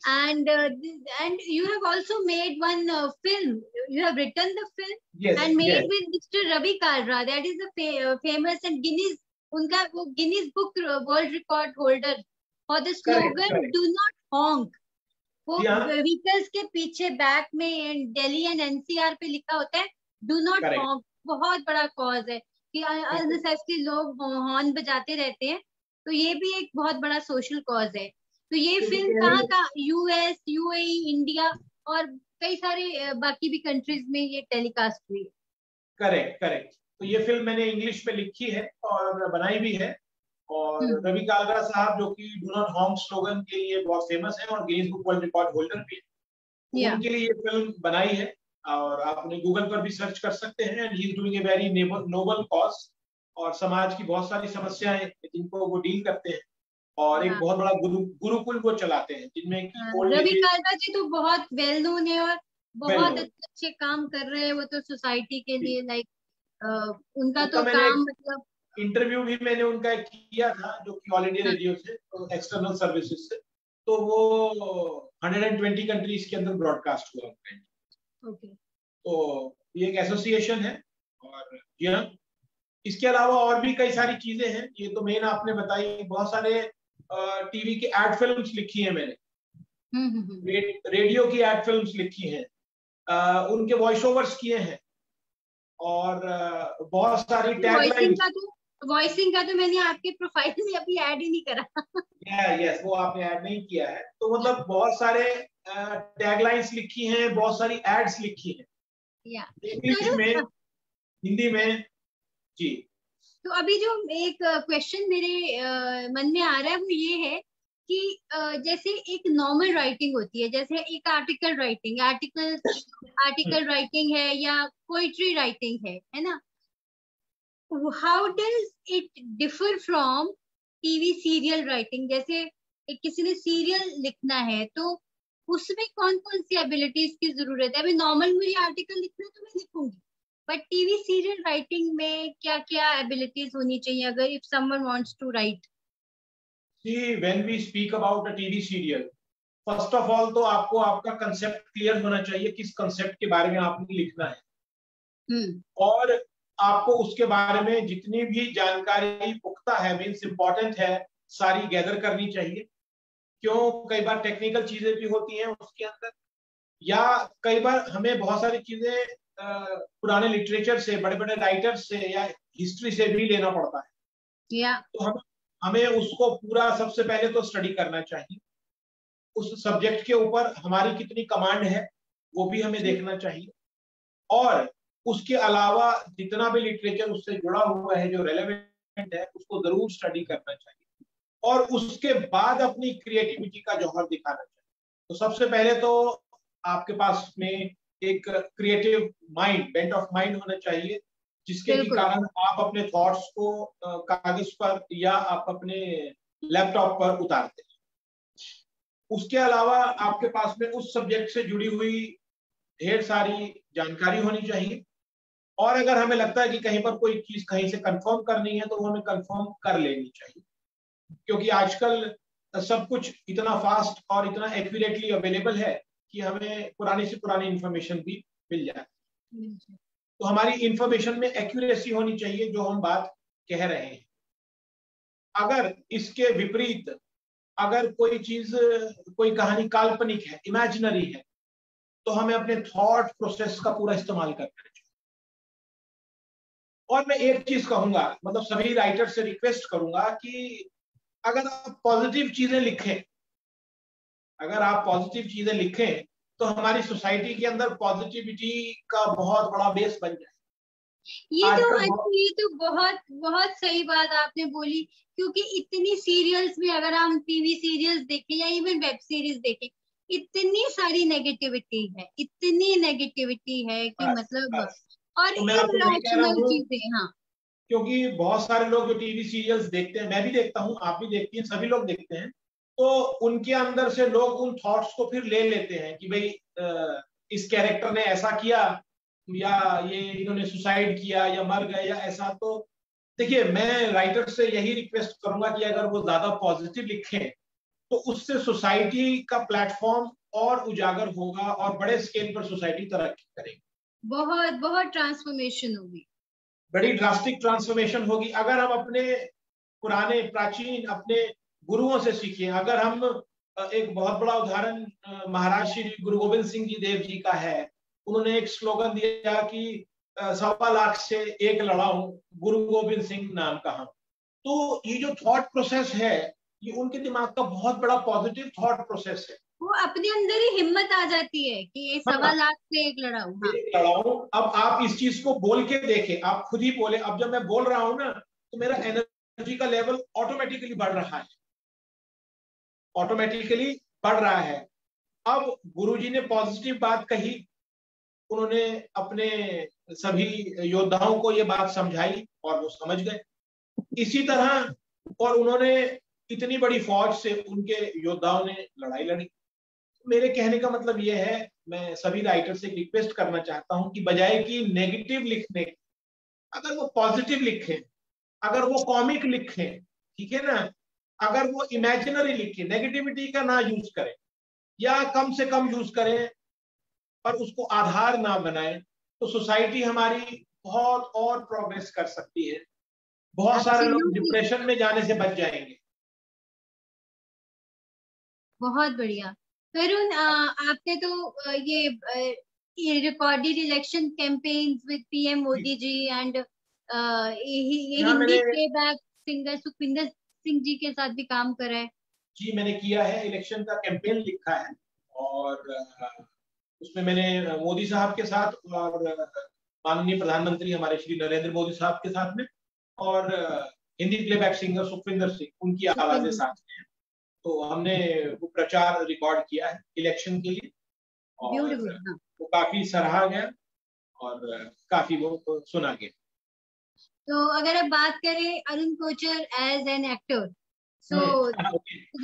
And you have also made one film. You have written the film and made with Mr. Ravi Kalra. That is the famous and Guinness, उनका वो Guinness Book World Record holder for the slogan "Do not honk." वो vehicles के पीछे back में Delhi and NCR पे लिखा होता है "Do not honk." बहुत बड़ा कॉज है कि अननेसेसरी लोग हॉर्न बजाते रहते हैं, तो ये भी एक बहुत बड़ा सोशल कॉज है। तो ये फिल्म कहाँ US, UAE, इंडिया और कई सारे बाकी भी कंट्रीज में ये टेलीकास्ट हुई है। करेक्ट। तो ये फिल्म मैंने इंग्लिश में लिखी है और बनाई भी है, और रवि कालरा साहब जो कि डू नॉट हॉन्क स्लोगन के लिए बहुत फेमस है और Guinness book world record holder भी है, उनके लिए ये फिल्म बनाई है। और आप उन्हें गूगल पर भी सर्च कर सकते हैं। And he is doing a very noble cause, और समाज की बहुत सारी समस्याएं जिनको वो डील करते हैं, और एक बहुत बड़ा गुरुकुल वो चलाते हैं जिनमें रवि कालरा जी तो बहुत वेल नोन है और बहुत अच्छे काम कर रहे हैं वो तो सोसाइटी के लिए। लाइक उनका तो काम मतलब इंटरव्यू भी मैंने उनका किया था, जो कि ऑल इंडिया रेडियो से, एक्सटर्नल सर्विसेज से, तो वो 120 कंट्रीज के अंदर ब्रॉडकास्ट हुआ। ओके। तो ये एक एसोसिएशन है। और जी हाँ, इसके अलावा और भी कई सारी चीजें हैं। ये तो मेन आपने बताई। बहुत सारे टीवी की एड फिल्म्स लिखी है मैंने, रेडियो की एड फिल्म्स लिखी हैं, उनके वॉइस ओवर्स किए हैं, और बहुत सारी वॉइसिंग का तो मैंने आपके प्रोफाइल में अभी ऐड ही नहीं करा। यस, वो आपने ऐड नहीं किया है। तो मतलब बहुत सारे टैगलाइंस लिखी हैं, बहुत सारी एड्स लिखी हैं, इंग्लिश में, हिंदी में। जी। तो अभी जो एक क्वेश्चन मेरे मन में आ रहा है वो ये है कि जैसे एक नॉर्मल राइटिंग होती है, जैसे एक आर्टिकल राइटिंग है या पोइट्री राइटिंग है ना, how does it differ from TV serial writing? जैसे एक किसी ने सीरियल लिखना है तो उसमें कौन कौन सी एबिलिटीज की जरूरत है? अभी नॉर्मल मुझे आर्टिकल लिखना है तो मैं लिखूंगी, बट टीवी सीरियल राइटिंग में क्या क्या एबिलिटीज होनी चाहिए अगर if someone wants to right? See, when we speak about a TV serial, first of all तो आपको आपका कंसेप्ट क्लियर होना चाहिए, किस कंसेप्ट के बारे में आपने लिखना है। और आपको उसके बारे में जितनी भी जानकारी पुख्ता है, मीन्स इंपॉर्टेंट है, सारी गैदर करनी चाहिए। क्यों, कई बार टेक्निकल चीजें भी होती हैं उसके अंदर, या कई बार हमें बहुत सारी चीजें पुराने लिटरेचर से, बड़े बड़े राइटर्स से या हिस्ट्री से भी लेना पड़ता है। तो हमें उसको पूरा सबसे पहले तो स्टडी करना चाहिए। उस सब्जेक्ट के ऊपर हमारी कितनी कमांड है वो भी हमें देखना चाहिए। और उसके अलावा जितना भी लिटरेचर उससे जुड़ा हुआ है, जो रेलेवेंट है, उसको जरूर स्टडी करना चाहिए। और उसके बाद अपनी क्रिएटिविटी का जौहर दिखाना चाहिए। तो सबसे पहले तो आपके पास में एक creative mind, bent of mind होना चाहिए, जिसके कारण आप अपने थॉट्स को कागज पर या आप अपने लैपटॉप पर उतारते हैं। उसके अलावा आपके पास में उस सब्जेक्ट से जुड़ी हुई ढेर सारी जानकारी होनी चाहिए। और अगर हमें लगता है कि कहीं पर कोई चीज कहीं से कंफर्म करनी है तो वो हमें कंफर्म कर लेनी चाहिए, क्योंकि आजकल सब कुछ इतना फास्ट और इतना एक्यूरेटली अवेलेबल है कि हमें पुरानी से पुरानी इंफॉर्मेशन भी मिल जाए। तो हमारी इंफॉर्मेशन में एक्यूरेसी होनी चाहिए जो हम बात कह रहे हैं। अगर इसके विपरीत अगर कोई चीज, कोई कहानी काल्पनिक है, इमेजिनरी है, तो हमें अपने थॉट प्रोसेस का पूरा इस्तेमाल करना चाहिए। और मैं एक चीज कहूंगा, मतलब सभी राइटर से रिक्वेस्ट करूंगा कि अगर आप पॉजिटिव चीजें लिखें, अगर आप पॉजिटिव चीजें लिखें तो हमारी सोसाइटी के अंदर पॉजिटिविटी का बहुत बड़ा बेस बन जाए। ये तो बहुत बहुत सही बात आपने बोली, क्योंकि इतनी सीरियल्स में, अगर हम टीवी सीरियल्स देखें या इवन वेब सीरीज देखें, इतनी सारी नेगेटिविटी है, इतनी नेगेटिविटी है कि मतलब और इरैशनल चीजें। हाँ, क्योंकि बहुत सारे लोग जो टीवी सीरियल्स देखते हैं, मैं भी देखता हूँ, आप भी देखती हैं, सभी लोग देखते हैं, तो उनके अंदर से लोग उन थॉट्स को फिर ले लेते हैं कि भाई इस कैरेक्टर ने ऐसा किया, या ये इन्होंने सुसाइड किया, या मर गए, या ऐसा। तो देखिए, मैं राइटर से यही रिक्वेस्ट करूंगा कि अगर वो ज्यादा पॉजिटिव लिखें तो उससे सोसाइटी का प्लेटफॉर्म और उजागर होगा और बड़े स्केल पर सोसाइटी तरक्की करेगी। बहुत बहुत ट्रांसफॉर्मेशन होगी, बड़ी ड्रास्टिक ट्रांसफॉर्मेशन होगी। अगर हम अपने पुराने प्राचीन अपने गुरुओं से सीखें, अगर हम एक बहुत बड़ा उदाहरण महाराज श्री गुरु गोविंद सिंह जी देव जी का है। उन्होंने एक स्लोगन दिया कि 1.25 लाख से एक लड़ाऊं, गुरु गोविंद सिंह नाम कहा। तो ये जो थॉट प्रोसेस है, ये उनके दिमाग का बहुत बड़ा पॉजिटिव थॉट प्रोसेस है। वो अपने अंदर ही हिम्मत आ जाती है कि ये 1.25 लाख से एक लड़ाऊं। एक लड़ाऊं। अब आप इस चीज को बोल के देखें, आप खुद ही बोले। अब जब मैं बोल रहा हूं ना, तो मेरा एनर्जी का लेवल ऑटोमेटिकली बढ़ रहा है, ऑटोमेटिकली बढ़ रहा है। अब गुरुजी ने पॉजिटिव बात कही, उन्होंने अपने सभी योद्धाओं को ये बात समझाई और वो समझ गए। इसी तरह, और उन्होंने इतनी बड़ी फौज से उनके योद्धाओं ने लड़ाई लड़ी। मेरे कहने का मतलब ये है, मैं सभी राइटर से रिक्वेस्ट करना चाहता हूं कि बजाय कि नेगेटिव लिखने, अगर वो पॉजिटिव लिखें अगर वो कॉमिक लिखे, ठीक है ना, अगर वो इमेजिनरी लिखे, नेगेटिविटी का ना यूज करें या कम से कम यूज करें, पर उसको आधार ना बनाए, तो सोसाइटी हमारी बहुत और प्रोग्रेस कर सकती है। बहुत सारे लोग डिप्रेशन में जाने से बच जाएंगे। बहुत बढ़िया। करुण, आपने तो ये recorded election campaigns with PM Modi ji and ये हिंदी प्लेबैक सिंगर सुखविंदर सिंह जी के साथ भी काम करा है। जी, मैंने किया है, इलेक्शन का कैंपेन लिखा है, और उसमें मैंने मोदी साहब के साथ और माननीय प्रधानमंत्री हमारे श्री नरेंद्र मोदी साहब के साथ में, और हिंदी प्लेबैक सिंगर सुखविंदर सिंह, उनकी आवाजें साथ में हैं। तो हमने वो प्रचार रिकॉर्ड किया है इलेक्शन के लिए, और वो काफी सराहा गया और काफी वो सुना गया। तो अगर आप बात करें Arun Kochar as an actor, so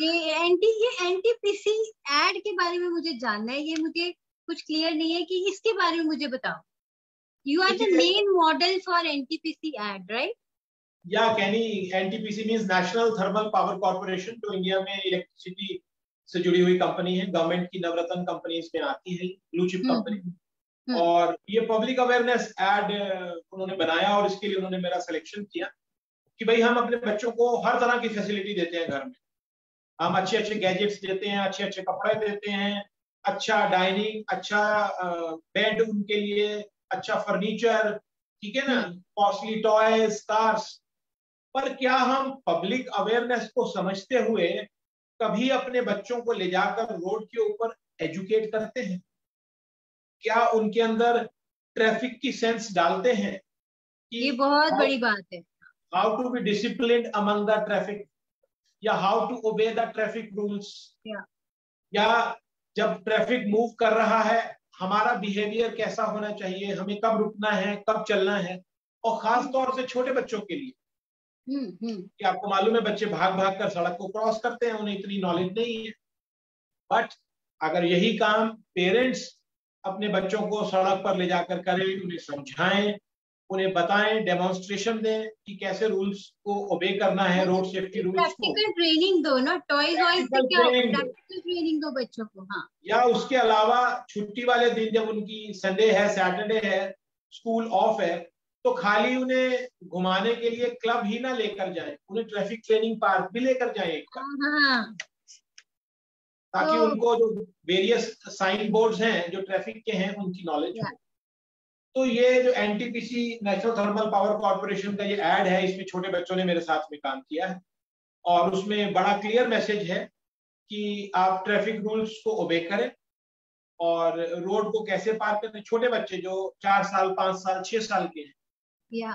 ये एनटीपीसी एड के बारे में मुझे जानना है, ये मुझे कुछ क्लियर नहीं है कि इसके बारे में मुझे बताओ। You are the main model for NTPC ad, right? या Kenny, NTPC means National Thermal Power Corporation, जो इंडिया में इलेक्ट्रिसिटी से जुड़ी हुई कंपनी है, गवर्नमेंट की नवरत्न कंपनी इसमें आती है, ब्लू चिप कंपनी। और ये पब्लिक अवेयरनेस एड उन्होंने बनाया, और इसके लिए उन्होंने मेरा सिलेक्शन किया कि भाई हम अपने बच्चों को हर तरह की फैसिलिटी देते हैं घर में। हम अच्छे अच्छे गैजेट्स देते हैं, अच्छे अच्छे कपड़े देते हैं, अच्छा डाइनिंग, अच्छा बेड उनके लिए, अच्छा फर्नीचर, ठीक है ना, कॉस्टली टॉयज, कार्स। पर क्या हम पब्लिक अवेयरनेस को समझते हुए कभी अपने बच्चों को ले जाकर रोड के ऊपर एजुकेट करते हैं? क्या उनके अंदर ट्रैफिक की सेंस डालते हैं कि ये बहुत बड़ी बात है, how to be disciplined among the traffic, या how to obey the traffic rules, या जब ट्रैफिक मूव कर रहा है हमारा बिहेवियर कैसा होना चाहिए, हमें कब रुकना है, कब चलना है। और खास तौर से छोटे बच्चों के लिए, कि आपको मालूम है बच्चे भाग भाग कर सड़क को क्रॉस करते हैं, उन्हें इतनी नॉलेज नहीं है। बट अगर यही काम पेरेंट्स अपने बच्चों को सड़क पर ले जाकर करें, उन्हें समझाएं, उन्हें बताएं, डेमोन्स्ट्रेशन दें कि कैसे रूल्स को ओबे करना है, रोड सेफ्टी रूल्स को। प्रैक्टिकल ट्रेनिंग दो ना, टॉयज वॉयज से क्या, प्रैक्टिकल ट्रेनिंग दो बच्चों को। हाँ, या उसके अलावा छुट्टी वाले दिन, जब उनकी संडे है, सैटरडे है, स्कूल ऑफ है, तो खाली उन्हें घुमाने के लिए क्लब ही ना लेकर जाएं, उन्हें ट्रैफिक ट्रेनिंग पार्क भी लेकर जाएं एक बार, ताकि उनको जो वेरियस साइन बोर्ड्स हैं जो ट्रैफिक के हैं उनकी नॉलेज हो। तो ये जो NTPC national Thermal Power corporation का ये एड है, इसमें छोटे बच्चों ने मेरे साथ में काम किया है, और उसमें बड़ा क्लियर मैसेज है कि आप ट्रैफिक रूल्स को ओबे करें और रोड को कैसे पार करें। छोटे बच्चे जो 4 साल, 5 साल, 6 साल के हैं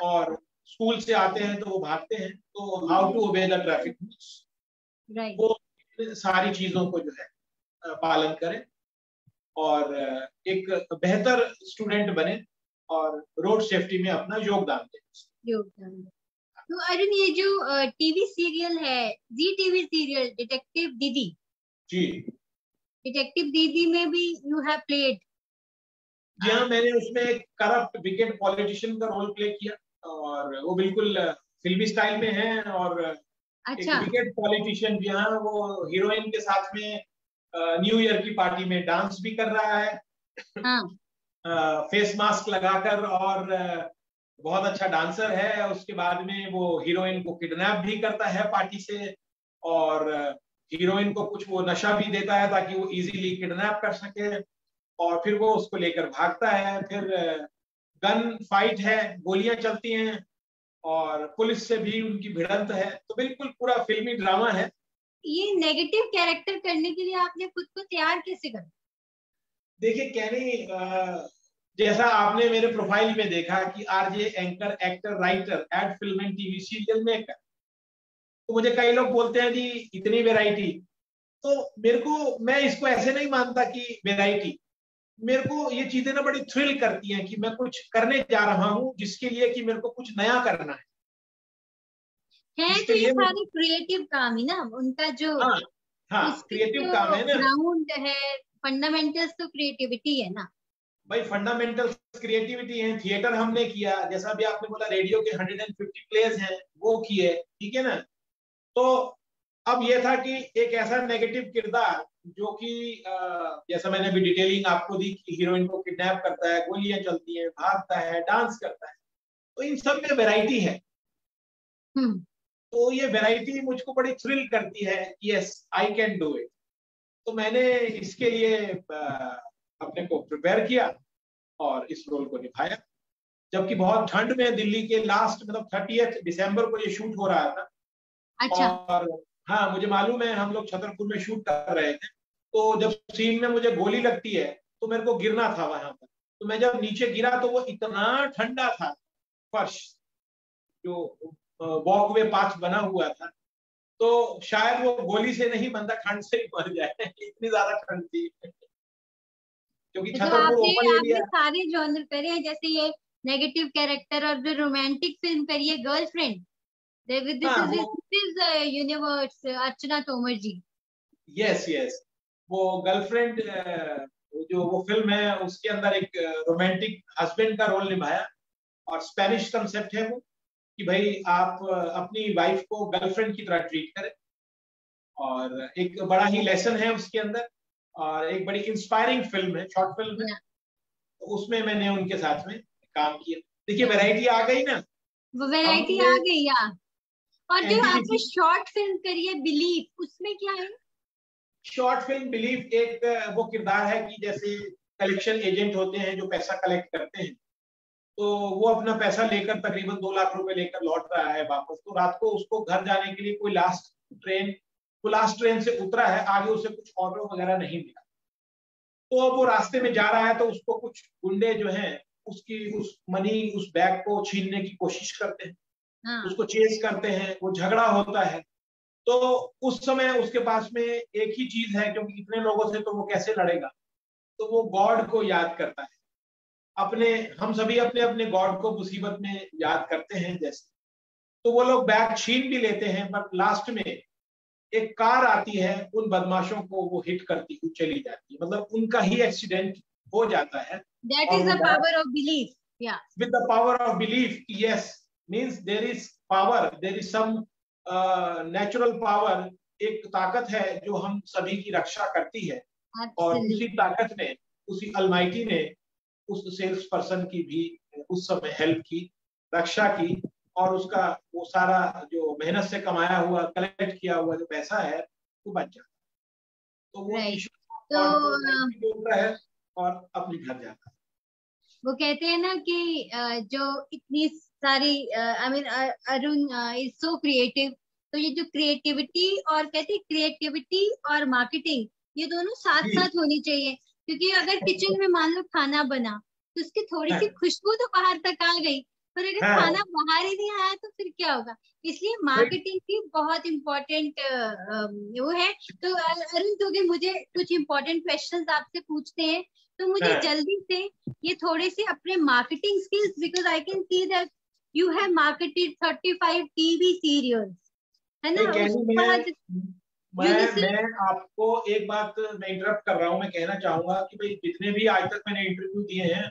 और स्कूल से आते हैं तो वो भागते हैं, तो how to obey the traffic rules, वो सारी चीजों को जो है पालन करें और एक बेहतर स्टूडेंट बने और रोड सेफ्टी में अपना योगदान दें। तो अरुण, ये जो टीवी सीरियल है, जी टीवी सीरियल डिटेक्टिव दीदी, जी, डिटेक्टिव दीदी में भी यू हैव प्लेड? जी हाँ, मैंने उसमें एक करप्ट विकेट पॉलिटिशियन का रोल प्ले किया, और वो बिल्कुल फिल्मी स्टाइल में है, और एक विकेट पॉलिटिशियन जी हाँ, वो हीरोइन के साथ में न्यू ईयर की पार्टी में डांस भी कर रहा है, फेस मास्क लगाकर, और बहुत अच्छा डांसर है। उसके बाद में वो हीरोइन को किडनैप भी करता है पार्टी से, और हीरोइन को कुछ वो नशा भी देता है ताकि वो इजीली किडनैप कर सके, और फिर वो उसको लेकर भागता है। फिर गन फाइट है, गोलियां चलती हैं, और पुलिस से भी उनकी भिड़ंत है। तो बिल्कुल पूरा फिल्मी ड्रामा है। ये नेगेटिव कैरेक्टर करने के लिए आपने खुद को तैयार कैसे करा? देखिए कैनी, जैसा आपने मेरे प्रोफाइल में देखा कि RJ, anchor, actor, writer, ad film and TV serial maker, तो मुझे कई लोग बोलते हैं जी इतनी वैरायटी, तो मेरे को, मैं इसको ऐसे नहीं मानता कि वैरायटी, मेरे को ये चीजें ना बड़ी थ्रिल करती हैं कि मैं कुछ करने जा रहा हूं जिसके लिए कि मेरे को कुछ नया करना है। तो ये सारे क्रिएटिव काम ही ना उनका, जो हाँ क्रिएटिव काम है ना, ग्राउंड है, फंडामेंटल्स तो क्रिएटिविटी है ना। भाई फंडामेंटल क्रिएटिविटी है। थिएटर हमने किया, जैसा भी आपने बोला रेडियो के 150 प्लेस हैं वो किए, ठीक है ना। तो अब ये था कि एक ऐसा नेगेटिव किरदार जो कि जैसा मैंने भी डिटेलिंग आपको दी कि हीरोइन को किडनैप करता है, गोलियां चलती हैं, भागता है, डांस करता है, तो इन सब में वैरायटी है। तो ये वैरायटी मुझको बड़ी थ्रिल करती है, yes I can do it. तो मैंने इसके लिए अपने को प्रिपेयर किया और इस रोल को निभाया, जबकि बहुत ठंड में दिल्ली के लास्ट मतलब 30 दिसंबर को ये शूट हो रहा था। अच्छा। और हाँ मुझे मालूम है, हम लोग छतरपुर में शूट कर रहे थे, तो जब सीन में मुझे गोली लगती है तो मेरे को गिरना था वहां पर। तो मैं जब नीचे गिरा तो वो इतना ठंडा था फर्श, जो वॉकवे पाथ बना हुआ था, तो शायद वो गोली से नहीं बंदा ठंड से ही मर जाए, इतनी ज्यादा ठंड थी। क्योंकि तो छतरपुर ओपन एरिया। आपने सारे जॉनर करे हैं, जैसे ये नेगेटिव कैरेक्टर और जो रोमांटिक फिल्म करी है गर्लफ्रेंड, दिस हाँ is universe Archana Tomar ji. Yes yes, वो गर्लफ्रेंड जो वो फिल्म है उसके अंदर एक रोमांटिक हस्बैंड का रोल निभाया। और स्पेनिश कंसेप्ट है वो कि भाई आप अपनी वाइफ को गर्लफ्रेंड की तरह ट्रीट करें, और एक बड़ा ही लेसन है उसके अंदर, और एक बड़ी इंस्पायरिंग फिल्म है, शॉर्ट फिल्म है। तो उसमें मैंने उनके साथ में काम किया। देखिए वैरायटी आ गई ना, वो वैरायटी आ गई यार। और जो आपने एनटीपीसी शॉर्ट फिल्म करी है बिलीव, उसमें क्या है? शॉर्ट फिल्म बिलीव एक वो किरदार है कि जैसे कलेक्शन एजेंट होते हैं जो पैसा कलेक्ट करते हैं, तो वो अपना पैसा लेकर तकरीबन 2 लाख रुपए लेकर लौट रहा है वापस। तो रात को उसको घर जाने के लिए कोई लास्ट ट्रेन से उतरा है, आगे उसे कुछ ऑटो वगैरह नहीं मिला। तो अब वो रास्ते में जा रहा है, तो उसको कुछ गुंडे जो हैं उसकी उस बैग को छीनने की कोशिश करते हैं। हाँ। उसको चेस करते हैं, वो झगड़ा होता है। तो उस समय उसके पास में एक ही चीज है, क्योंकि इतने लोगों से तो वो कैसे लड़ेगा, तो वो गॉड को याद करता है। अपने हम सभी अपने अपने गॉड को मुसीबत में याद करते हैं जैसे। तो वो लोग बैग छीन भी लेते हैं, पर लास्ट में एक कार आती है, उन बदमाशों को वो हिट करती हुई चली जाती है, मतलब उनका ही एक्सीडेंट हो जाता है। दैट और इज वो द पावर ऑफ बिलीफ। या with the power of belief, yes, means there is power, there is some natural power, एक ताकत है जो हम सभी की रक्षा करती है। और उसी ताकत ने, उसी अलमाइटी ने उस सेल्स पर्सन की भी उस समय हेल्प की, रक्षा की, और उसका वो सारा जो मेहनत से कमाया हुआ, कलेक्ट किया हुआ जो पैसा है वो बच जाता है। तो वो ईश्वर है और अपने घर जाता है। वो कहते हैं ना कि जो इतनी सारी I mean Arun is so creative, तो ये जो क्रिएटिविटी और कहते हैं क्रिएटिविटी और मार्केटिंग, ये दोनों साथ साथ होनी चाहिए। क्योंकि अगर किचन में मान लो खाना बना तो उसकी थोड़ी सी खुशबू तो बाहर तक आ गई, पर अगर खाना बाहर ही नहीं आया तो फिर क्या होगा। इसलिए मार्केटिंग भी बहुत इम्पोर्टेंट वो है। तो अरुण, क्योंकि मुझे कुछ इम्पोर्टेंट क्वेश्चंस आपसे पूछते हैं, तो मुझे जल्दी से ये थोड़े से अपने marketing skills, because I can see that you have marketed 35 TV serials, है ना। मैं आपको एक बात मैं इंटरप्ट कर रहा हूँ, मैं कहना चाहूंगा कि भाई जितने भी आज तक मैंने इंटरव्यू दिए हैं,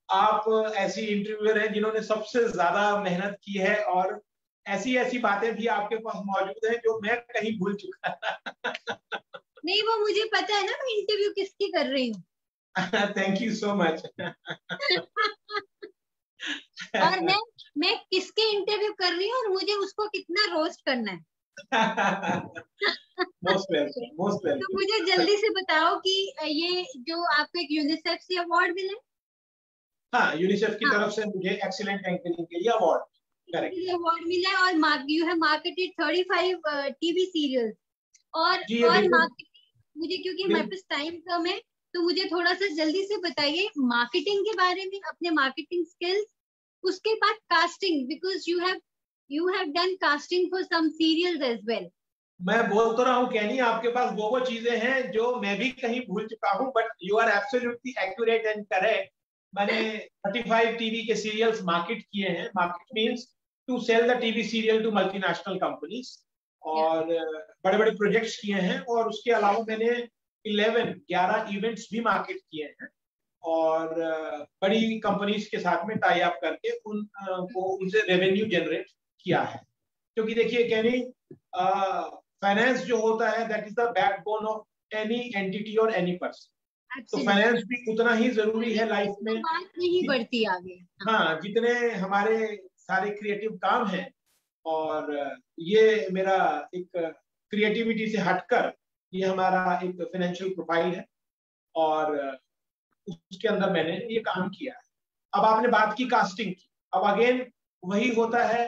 आप ऐसी इंटरव्यूअर हैं जिन्होंने सबसे ज्यादा मेहनत की है, और ऐसी ऐसी बातें भी आपके पास मौजूद है जो मैं कहीं भूल चुका नहीं, वो मुझे पता है ना, मैं इंटरव्यू किसकी कर रही हूँ। Thank you so much. और मैं किसके इंटरव्यू कर रही हूँ और मुझे उसको कितना रोस्ट करना है। Most welcome. तो मुझे जल्दी से बताओ कि ये जो आपको एक यूनिसेफ से अवार्ड मिला। हाँ, यूनिसेफ की तरफ से मुझे एक्सीलेंट एंकरिंग के लिए अवार्ड मिला है, और you have marketed 35 TV serials. और मार्केटिंग, मुझे क्योंकि हमारे पास टाइम कम है, तो मुझे थोड़ा सा जल्दी से बताइए मार्केटिंग के बारे में, अपने मार्केटिंग स्किल्स। उसके बाद casting, because you have done casting for some serials as well. मैं बोल तो रहा हूँ कैनी, आपके पास वो चीजें हैं जो मैं भी कहीं भूल चुका हूँ, but you are absolutely accurate and correct. मैंने 35 टीवी के सीरियल्स मार्केट किए हैं। Market means to sell the TV serial to multinational companies, और बड़े बड़े प्रोजेक्ट्स किए हैं। और उसके अलावा मैंने 11 इवेंट्स भी मार्केट किए हैं। और बड़ी कंपनीज के साथ में टाई अप करके उनसे रेवेन्यू जनरेट किया है। क्योंकि देखिए कैनी, फाइनेंस जो होता है that is the backbone of any entity और एनी पर्सन। तो फाइनेंस भी उतना ही जरूरी है लाइफ में, बात नहीं बढ़ती आगे। हाँ, जितने हमारे सारे क्रिएटिव काम हैं। और ये मेरा एक क्रिएटिविटी से हटकर ये हमारा एक फाइनेंशियल प्रोफाइल है और उसके अंदर मैंने ये काम किया है। अब आपने बात की कास्टिंग की, अब अगेन वही होता है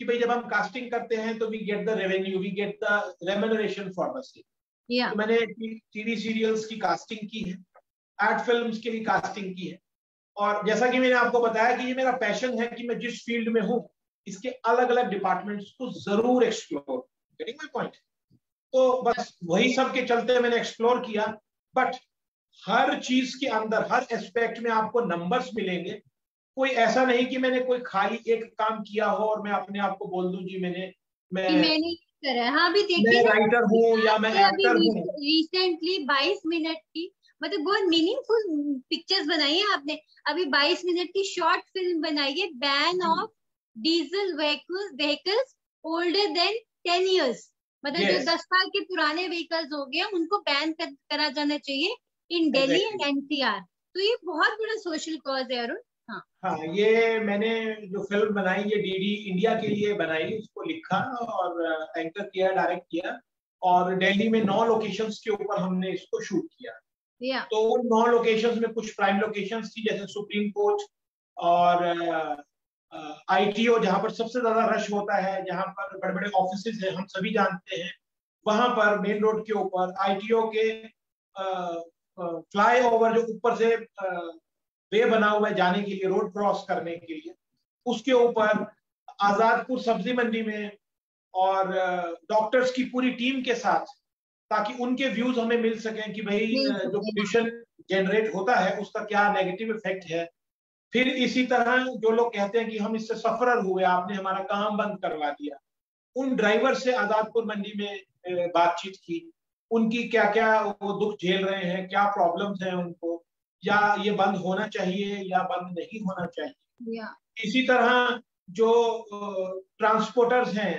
कि भाई जब हम कास्टिंग करते हैं तो we get the revenue, we get the remuneration for the same. तो मैंने टीवी सीरियल्स की कास्टिंग की है, एड फिल्म्स के लिए कास्टिंग की है, और जैसा कि मैंने आपको बताया कि ये मेरा पैशन है कि मैं जिस फील्ड में हूँ इसके अलग अलग डिपार्टमेंट्स को जरूर एक्सप्लोर, गेटिंग माय पॉइंट। तो बस वही सब के चलते मैंने एक्सप्लोर किया। बट हर चीज के अंदर, हर एस्पेक्ट में आपको नंबर्स मिलेंगे। कोई ऐसा नहीं कि मैंने कोई खाली एक काम किया हो और मैं अपने आप को बोल दूं जी मैंने करा। हाँ, अभी देखिए मैं राइटर हूँ या मैं एक्टर हूँ। रिसेंटली 22 मिनट की मतलब बहुत मीनिंगफुल पिक्चर्स बनाई है आपने। अभी 22 मिनट की शॉर्ट फिल्म बनाई है, ban of diesel vehicles older than 10 years। मतलब जो 10 साल के पुराने व्हीकल्स हो गए उनको बैन करा जाना चाहिए इन दिल्ली एंड एनसीआर। तो ये बहुत बड़ा सोशल कॉज है अरुण। हाँ, ये मैंने जो फिल्म बनाई ये डीडी इंडिया के लिए बनाई, उसको लिखा और एंकर किया, डायरेक्ट किया, और दिल्ली में 9 लोकेशंस के ऊपर हमने इसको शूट किया। तो उन 9 लोकेशंस में कुछ प्राइम लोकेशंस थी जैसे सुप्रीम कोर्ट और आईटीओ, जहां पर सबसे ज्यादा रश होता है, जहां पर बड़े बड़े ऑफिसेज हैं, हम सभी जानते हैं। वहां पर मेन रोड के ऊपर आईटीओ के फ्लाई ओवर जो ऊपर से वे बना हुआ है जाने के लिए, रोड क्रॉस करने के लिए, उसके ऊपर आजादपुर सब्जी मंडी में, और डॉक्टर्स की पूरी टीम के साथ, ताकि उनके व्यूज हमें मिल सकें कि भाई जो पोल्यूशन जनरेट होता है उसका क्या नेगेटिव इफेक्ट है। फिर इसी तरह जो लोग कहते हैं कि हम इससे सफरर हुए, आपने हमारा काम बंद करवा दिया, उन ड्राइवर से आजादपुर मंडी में बातचीत की, उनकी क्या क्या वो दुख झेल रहे हैं, क्या प्रॉब्लम्स हैं उनको, या ये बंद होना चाहिए या बंद नहीं होना चाहिए। इसी तरह जो ट्रांसपोर्टर्स हैं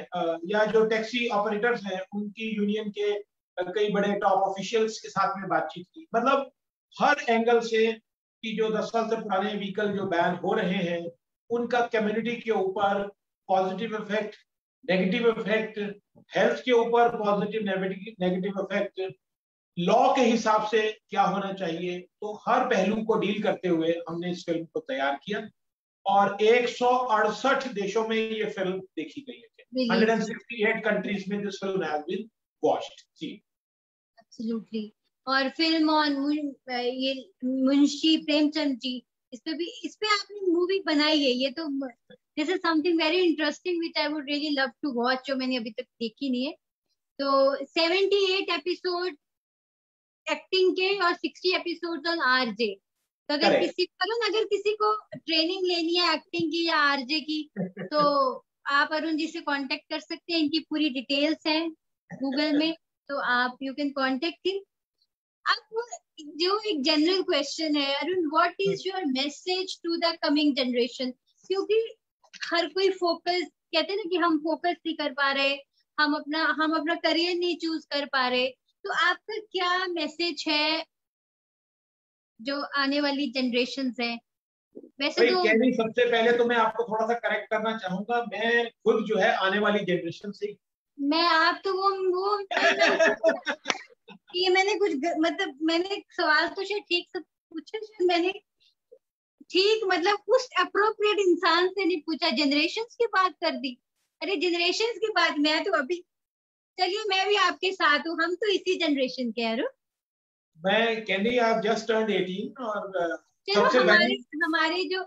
या जो टैक्सी ऑपरेटर्स हैं, उनकी यूनियन के कई बड़े टॉप ऑफिशियल्स के साथ में बातचीत की। मतलब हर एंगल से कि जो 10 साल से पुराने व्हीकल जो बैन हो रहे हैं उनका कम्युनिटी के ऊपर positive effect, negative effect, health के ऊपर पॉजिटिव नेगेटिव इफेक्ट, लॉ के हिसाब से क्या होना चाहिए, तो हर पहलू को डील करते हुए हमने इस फिल्म को तैयार किया। और 168 देशों में ये फिल्म देखी गई है। 168 कंट्रीज में this film has been watched. जी, एब्सोल्युटली। और फिल्म ऑन ये मुंशी प्रेमचंद जी, इस पे आपने मूवी बनाई है। ये तो this is something very interesting which I would really love to watch, जो मैंने अभी तक देखी नहीं है। तो 78 एपिसोड एक्टिंग के और 60 एपिसोड ऑन आरजे। तो अगर किसी को ट्रेनिंग लेनी है एक्टिंग की या आरजे की, तो आप अरुण जी से कांटेक्ट कर सकते हैं। इनकी पूरी डिटेल्स हैं गूगल में, तो आप यू कैन कांटेक्ट हिम। अब जो एक जनरल क्वेश्चन है Arun, what is your message to the coming generation? क्योंकि हर कोई फोकस, कहते हैं ना कि हम फोकस नहीं कर पा रहे, हम अपना करियर नहीं चूज कर पा रहे। तो आपका क्या मैसेज है जो आने वाली जनरेशन है? वैसे तो सबसे पहले तो मैं आपको थोड़ा सा करेक्ट करना चाहूंगा, मैं खुद जो है आने वाली जनरेशन से, मैं आप तो वो ये मैंने कुछ मतलब मैंने सवाल तो शायद ठीक से पूछा, मैंने ठीक मतलब उस अप्रोप्रिएट इंसान से नहीं पूछा, जनरेशंस की बात कर दी। अरे जनरेशंस की बात, मैं तो अभी, चलिए मैं भी आपके साथ हूँ, हम तो इसी जनरेशन के हैं। मैं कैंडी आप जस्ट टर्न्ड 18 और चलो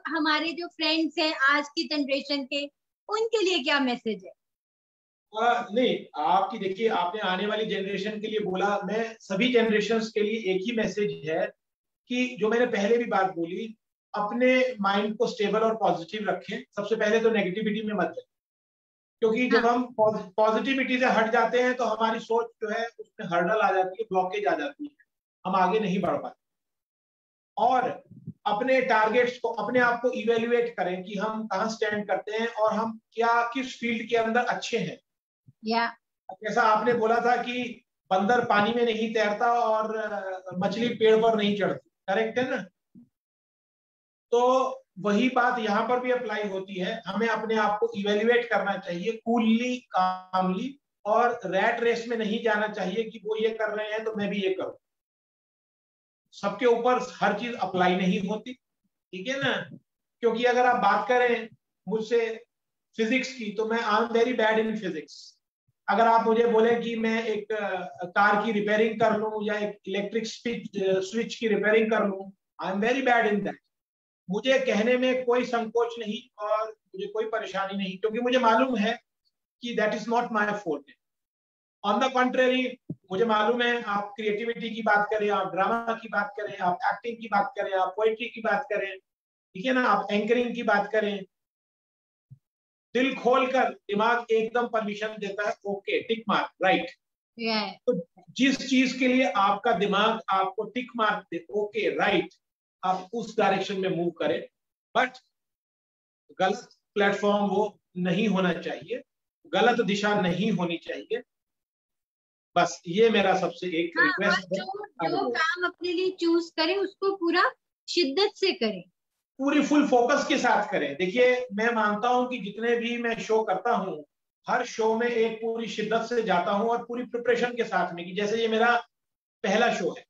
हमारे जो फ्रेंड्स हैं आज की जनरेशन के, उनके लिए क्या मैसेज है? नहीं, आपकी देखिए, आपने आने वाली जनरेशन के लिए बोला, मैं सभी जनरेशंस के लिए एक ही मैसेज है कि जो मैंने पहले भी बात बोली, अपने माइंड को स्टेबल और पॉजिटिव रखें। सबसे पहले तो नेगेटिविटी में मत जाए, क्योंकि जब हम पॉजिटिविटी से हट जाते हैं तो हमारी सोच जो है उसमें हर्डल आ जाती है, ब्लॉकेज आ जाती है, हम आगे नहीं बढ़ पाते। और अपने टारगेट्स को, अपने आप को इवेल्युएट करें कि हम कहाँ स्टैंड करते हैं और हम क्या किस फील्ड के अंदर अच्छे हैं। जैसा आपने बोला था कि बंदर पानी में नहीं तैरता और मछली पेड़ पर नहीं चढ़ती, करेक्ट है ना? तो वही बात यहाँ पर भी अप्लाई होती है। हमें अपने आप को इवेल्युएट करना चाहिए कूलली, कामली, और रैट रेस में नहीं जाना चाहिए कि वो ये कर रहे हैं तो मैं भी ये करूं। सबके ऊपर हर चीज अप्लाई नहीं होती, ठीक है ना? क्योंकि अगर आप बात करें मुझसे फिजिक्स की, तो मैं I am very bad in physics. अगर आप मुझे बोले कि मैं एक कार की रिपेयरिंग कर लूं या एक इलेक्ट्रिक स्विच की रिपेयरिंग कर लूं, I am very bad in that. मुझे कहने में कोई संकोच नहीं और मुझे कोई परेशानी नहीं, क्योंकि मुझे मालूम है कि that is not my forte. On the contrary, मुझे मालूम है, आप क्रिएटिविटी की बात करें, आप ड्रामा की बात करें, आप एक्टिंग की बात करें, आप पोएट्री की बात करें, ठीक है ना, आप एंकरिंग की बात करें, दिल खोलकर दिमाग एकदम परमिशन देता है, ओके टिक मार्क, राइट। तो जिस चीज के लिए आपका दिमाग आपको टिक मार्क दे, ओके राइट, आप उस डायरेक्शन में मूव करें। बट गलत प्लेटफॉर्म वो नहीं होना चाहिए, गलत दिशा नहीं होनी चाहिए। बस ये मेरा सबसे एक रिक्वेस्ट है। जो काम अपने लिए चूज करें उसको पूरा शिद्दत से करें, पूरी फुल फोकस के साथ करें। देखिए, मैं मानता हूं कि जितने भी मैं शो करता हूं, हर शो में एक पूरी शिद्दत से जाता हूं और पूरी प्रिपरेशन के साथ में, कि जैसे ये मेरा पहला शो है।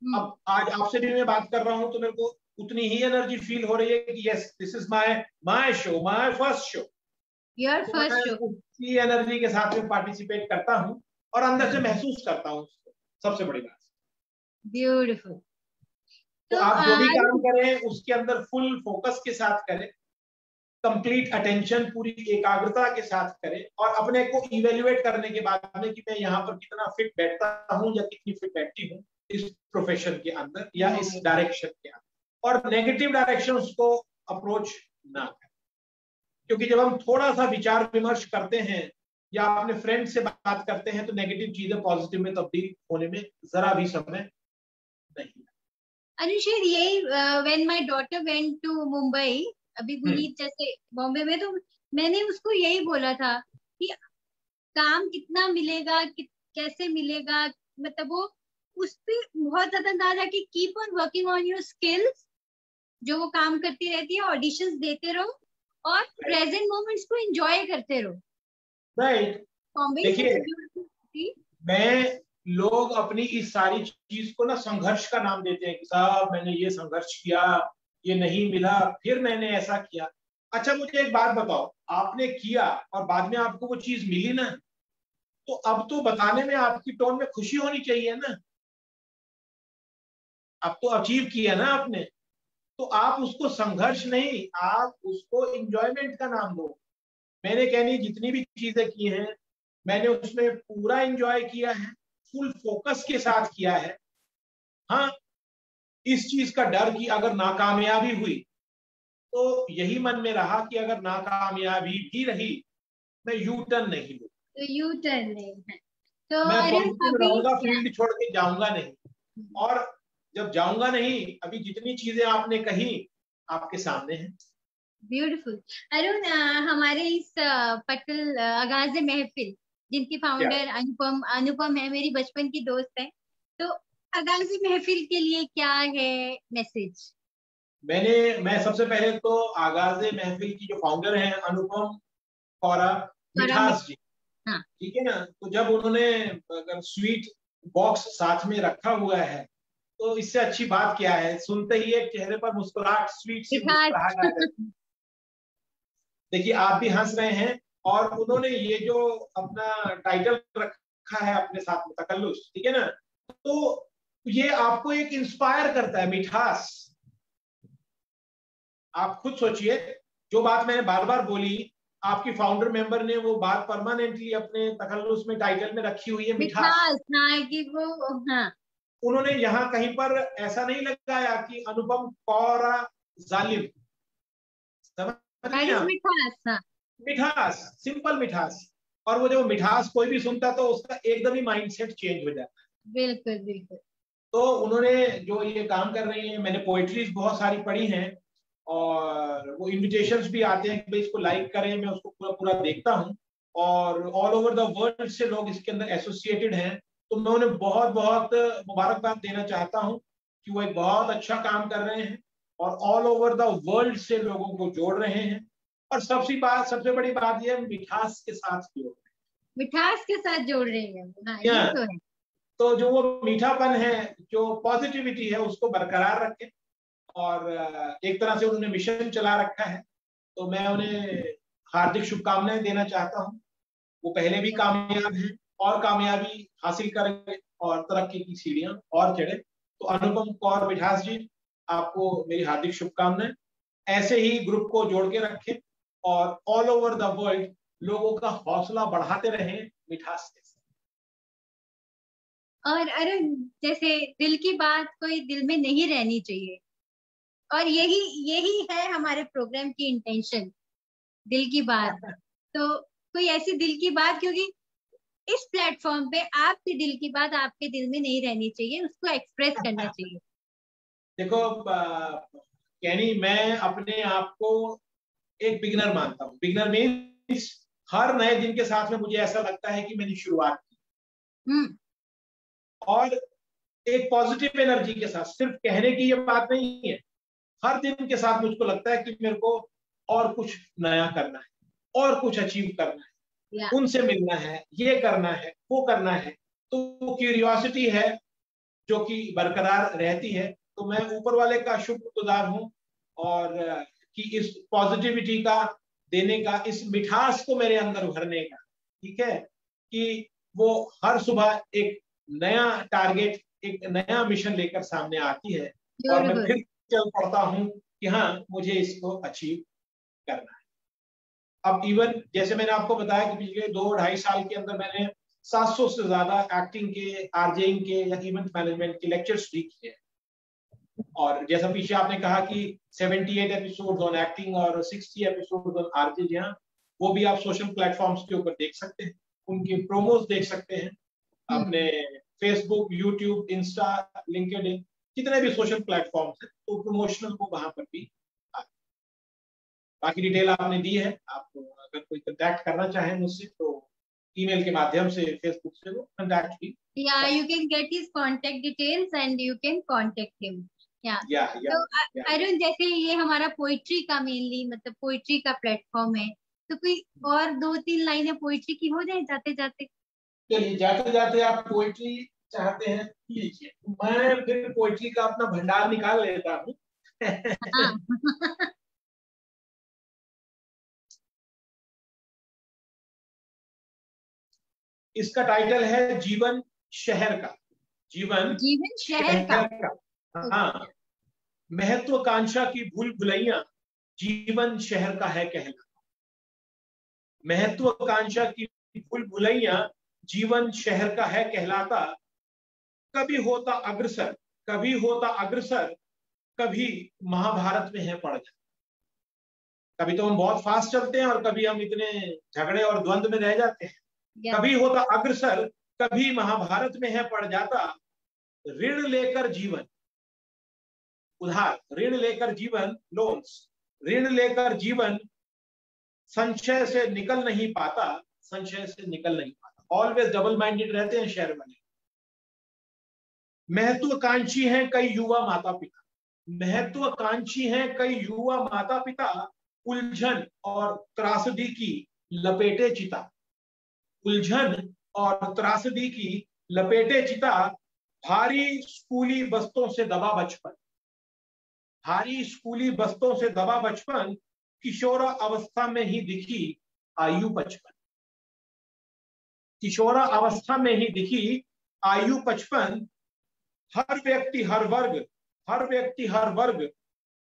अब आज आपसे भी मैं बात कर रहा हूं तो मेरे को उतनी ही एनर्जी फील हो रही है कि yes, this is my show, my first show. Your first show. उसी एनर्जी के साथ में पार्टिसिपेट करता हूं और अंदर से महसूस करता हूं उसको। सबसे बड़ी बात, ब्यूटीफुल। तो आप जो भी काम करें उसके अंदर फुल फोकस के साथ करें, कंप्लीट अटेंशन, पूरी एकाग्रता के साथ करें, और अपने को इवेल्युएट करने के बाद में कि मैं यहाँ पर कितना फिट बैठता हूँ या कितनी फिट बैठती हूँ इस प्रोफेशन के अंदर या इस डायरेक्शन के अंदर, और नेगेटिव डायरेक्शन को अप्रोच ना करें। क्योंकि जब हम थोड़ा सा विचार विमर्श करते हैं या अपने फ्रेंड से बात करते हैं तो नेगेटिव चीजें पॉजिटिव में तब्दील होने में जरा भी समय नहीं। अनुश्वर, यही when my daughter went to Mumbai, अभी गुनीत जैसे बॉम्बे में, तो मैंने उसको यही बोला था कि काम कितना मिलेगा, कैसे मिलेगा, मतलब वो उस पे बहुत ज्यादा अंदाजा कि keep on working on your skills. जो वो काम करती रहती है, ऑडिशंस देते रहो और प्रेजेंट मोमेंट्स को एंजॉय करते रहो। राइट। देखिए, मैं लोग अपनी इस सारी चीज को ना संघर्ष का नाम देते हैं कि साहब मैंने ये संघर्ष किया, ये नहीं मिला, फिर मैंने ऐसा किया। अच्छा, मुझे एक बात बताओ, आपने किया और बाद में आपको वो चीज मिली ना, तो अब तो बताने में आपकी टोन में खुशी होनी चाहिए ना। अब तो अचीव किया ना आपने, तो आप उसको संघर्ष नहीं, आप उसको एंजॉयमेंट का नाम दो। मैंने कहनी जितनी भी चीजें की हैं, मैंने उसमें पूरा एंजॉय किया है, फुल फोकस के साथ किया है। हाँ, इस चीज का डर कि अगर नाकामयाबी हुई तो यही मन में रहा कि अगर नाकामयाबी भी रही मैं यू टर्न नहीं लूँ, तो यू टर्न नहीं है, तो मैं पॉजिटिव रहूंगा, फील्ड छोड़ के जाऊंगा नहीं। और जब जाऊंगा नहीं, अभी जितनी चीजें आपने कही आपके सामने है। ब्यूटीफुल। अरुण, हमारे इस पटल आगाज़े महफिल, जिनकी फाउंडर अनुपम है, मेरी बचपन की दोस्त है, तो आगाज़े महफिल के लिए क्या है मैसेज? मैं सबसे पहले तो आगाज़े महफिल की जो फाउंडर हैं अनुपम कौरा मिठास जी, हाँ, ठीक है ना, तो जब उन्होंने अगर स्वीट बॉक्स साथ में रखा हुआ है तो इससे अच्छी बात क्या है। सुनते ही एक चेहरे पर मुस्कुराहट, स्वीट सी मुस्कुराहट आ जाती है। देखिए, आप भी हंस रहे हैं, और उन्होंने ये जो अपना टाइटल रखा है अपने साथ में, तकल्लुस, ठीक है ना, तो ये आपको एक इंस्पायर करता है, मिठास। आप खुद सोचिए, जो बात मैंने बार बार बोली, आपकी फाउंडर मेंबर ने वो बात परमानेंटली अपने तकल्लुस में, टाइटल में रखी हुई है, मिठास। हाँ, कि वो, हाँ, उन्होंने यहाँ कहीं पर ऐसा नहीं लगाया कि अनुपम कौरा जालिम, मिठास, हाँ, मिठास, सिंपल मिठास। और वो जो मिठास कोई भी सुनता तो उसका एकदम ही माइंडसेट चेंज हो जाता है। बिल्कुल बिल्कुल। तो उन्होंने जो ये काम कर रही हैं, मैंने पोएट्रीज बहुत सारी पढ़ी हैं और वो इनविटेशंस भी आते हैं कि भाई इसको लाइक करें, मैं उसको पूरा पूरा देखता हूँ और ऑल ओवर द वर्ल्ड से लोग इसके अंदर एसोसिएटेड हैं। तो मैं उन्हें बहुत बहुत मुबारकबाद देना चाहता हूँ कि वो एक बहुत अच्छा काम कर रहे हैं और ऑल ओवर द वर्ल्ड से लोगों को जोड़ रहे हैं। और सबसे बड़ी बात यह मिठास के साथ जोड़ रहे हैं, मिठास के साथ जोड़ रहे हैं। हाँ, ये तो है। तो जो वो मीठापन है, जो पॉजिटिविटी है, उसको बरकरार रखें। और एक तरह से उन्होंने मिशन चला रखा है, तो मैं उन्हें हार्दिक शुभकामनाएं देना चाहता हूँ। वो पहले भी कामयाब हैं और कामयाबी हासिल करेंगे और तरक्की की सीढ़ियां और चढ़े। तो अनुपम कौर मिठास जी, आपको मेरी हार्दिक शुभकामनाएं। ऐसे ही ग्रुप को जोड़ के रखें और ऑल ओवर द वर्ल्ड लोगों का हौसला बढ़ाते रहें मिठास के साथ। और अरे, जैसे दिल की बात कोई दिल में नहीं रहनी चाहिए, और यही है हमारे प्रोग्राम की इंटेंशन, दिल की बात। तो कोई ऐसी दिल की बात, क्योंकि इस प्लेटफॉर्म पे आपके दिल की बात आपके दिल में नहीं रहनी चाहिए, उसको एक्सप्रेस करना चाहिए। देखो कैनी, मैं अपने आप को एक बिगिनर मानता हूँ। बिगिनर मीन्स हर नए दिन के साथ में मुझे ऐसा लगता है कि मैंने शुरुआत की, और एक पॉजिटिव एनर्जी के साथ। सिर्फ कहने की ये बात नहीं है, हर दिन के साथ मुझको लगता है कि मेरे को और कुछ नया करना है और कुछ अचीव करना है, उनसे मिलना है, ये करना है, वो करना है। तो क्यूरियोसिटी है जो कि बरकरार रहती है। तो मैं ऊपर वाले का शुक्रगुजार हूं और कि इस पॉजिटिविटी का देने का, इस मिठास को मेरे अंदर भरने का, ठीक है, कि वो हर सुबह एक नया टारगेट, एक नया मिशन लेकर सामने आती है और मैं फिर चल पड़ता हूं कि हाँ, मुझे इसको अचीव करना है। अब इवन जैसे मैंने आपको बताया कि पिछले 2-2.5 साल के अंदर मैंने 700 से ज्यादा एक्टिंग के, आरजेइंग के या इवेंट मैनेजमेंट के लेक्चर्स भी किए। और जैसा पीछे आपने कहा कि 78 एपिसोड्स ऑन एक्टिंग और 60 एपिसोड्स ऑन आरजे, जहां वो भी आप सोशल प्लेटफॉर्म्स के ऊपर देख सकते हैं, उनके प्रोमोस देख सकते हैं अपने फेसबुक, यूट्यूब, इंस्टा, लिंक्डइन, जितने भी सोशल प्लेटफॉर्म्स हैं, तो प्रमोशनल को वहां पर भी। बाकी डिटेल आपने दी है, आप अगर कोई कांटेक्ट करना चाहे मुझसे तो ईमेल के माध्यम से, फेसबुक से वो कांटेक्ट भी। you can get his contact details and you can contact him. तो अरुण, जैसे ये हमारा पोइट्री का मेनली, मतलब पोइट्री का प्लेटफॉर्म है, तो कोई और 2-3 लाइनें पोइट्री की हो जाए जाते जाते? चलिए, जाते जाते आप पोइट्री चाहते हैं, लीजिए। मैं फिर पोइट्री का अपना भंडार निकाल लेता हूँ। इसका टाइटल है जीवन शहर का। जीवन शहर का। हाँ, महत्वाकांक्षा की भूल भुलैया जीवन शहर का है कहलाता। महत्वाकांक्षा की भूल भुलैया जीवन शहर का है कहलाता। कभी होता अग्रसर, कभी होता अग्रसर, कभी महाभारत में है पड़ जाता। कभी तो हम बहुत फास्ट चलते हैं और कभी हम इतने झगड़े और द्वंद्व में रह जाते हैं। कभी होता अग्रसर, कभी महाभारत में है पड़ जाता। ऋण लेकर जीवन, उधार, ऋण लेकर जीवन, लोन्स, ऋण लेकर जीवन संशय से निकल नहीं पाता, संशय से निकल नहीं पाता। ऑलवेज डबल माइंडेड रहते हैं शहर वाले। महत्वाकांक्षी हैं कई युवा माता पिता, महत्वाकांक्षी हैं कई युवा माता पिता, उलझन और त्रासदी की लपेटे चिता, उलझन और त्रासदी की लपेटे चिता। भारी स्कूली बस्तों से दबा बचपन, भारी स्कूली बस्तों से दबा बचपन, किशोरा अवस्था में ही दिखी आयु 55, किशोरा अवस्था में ही दिखी आयु 55। हर व्यक्ति हर वर्ग, हर व्यक्ति हर वर्ग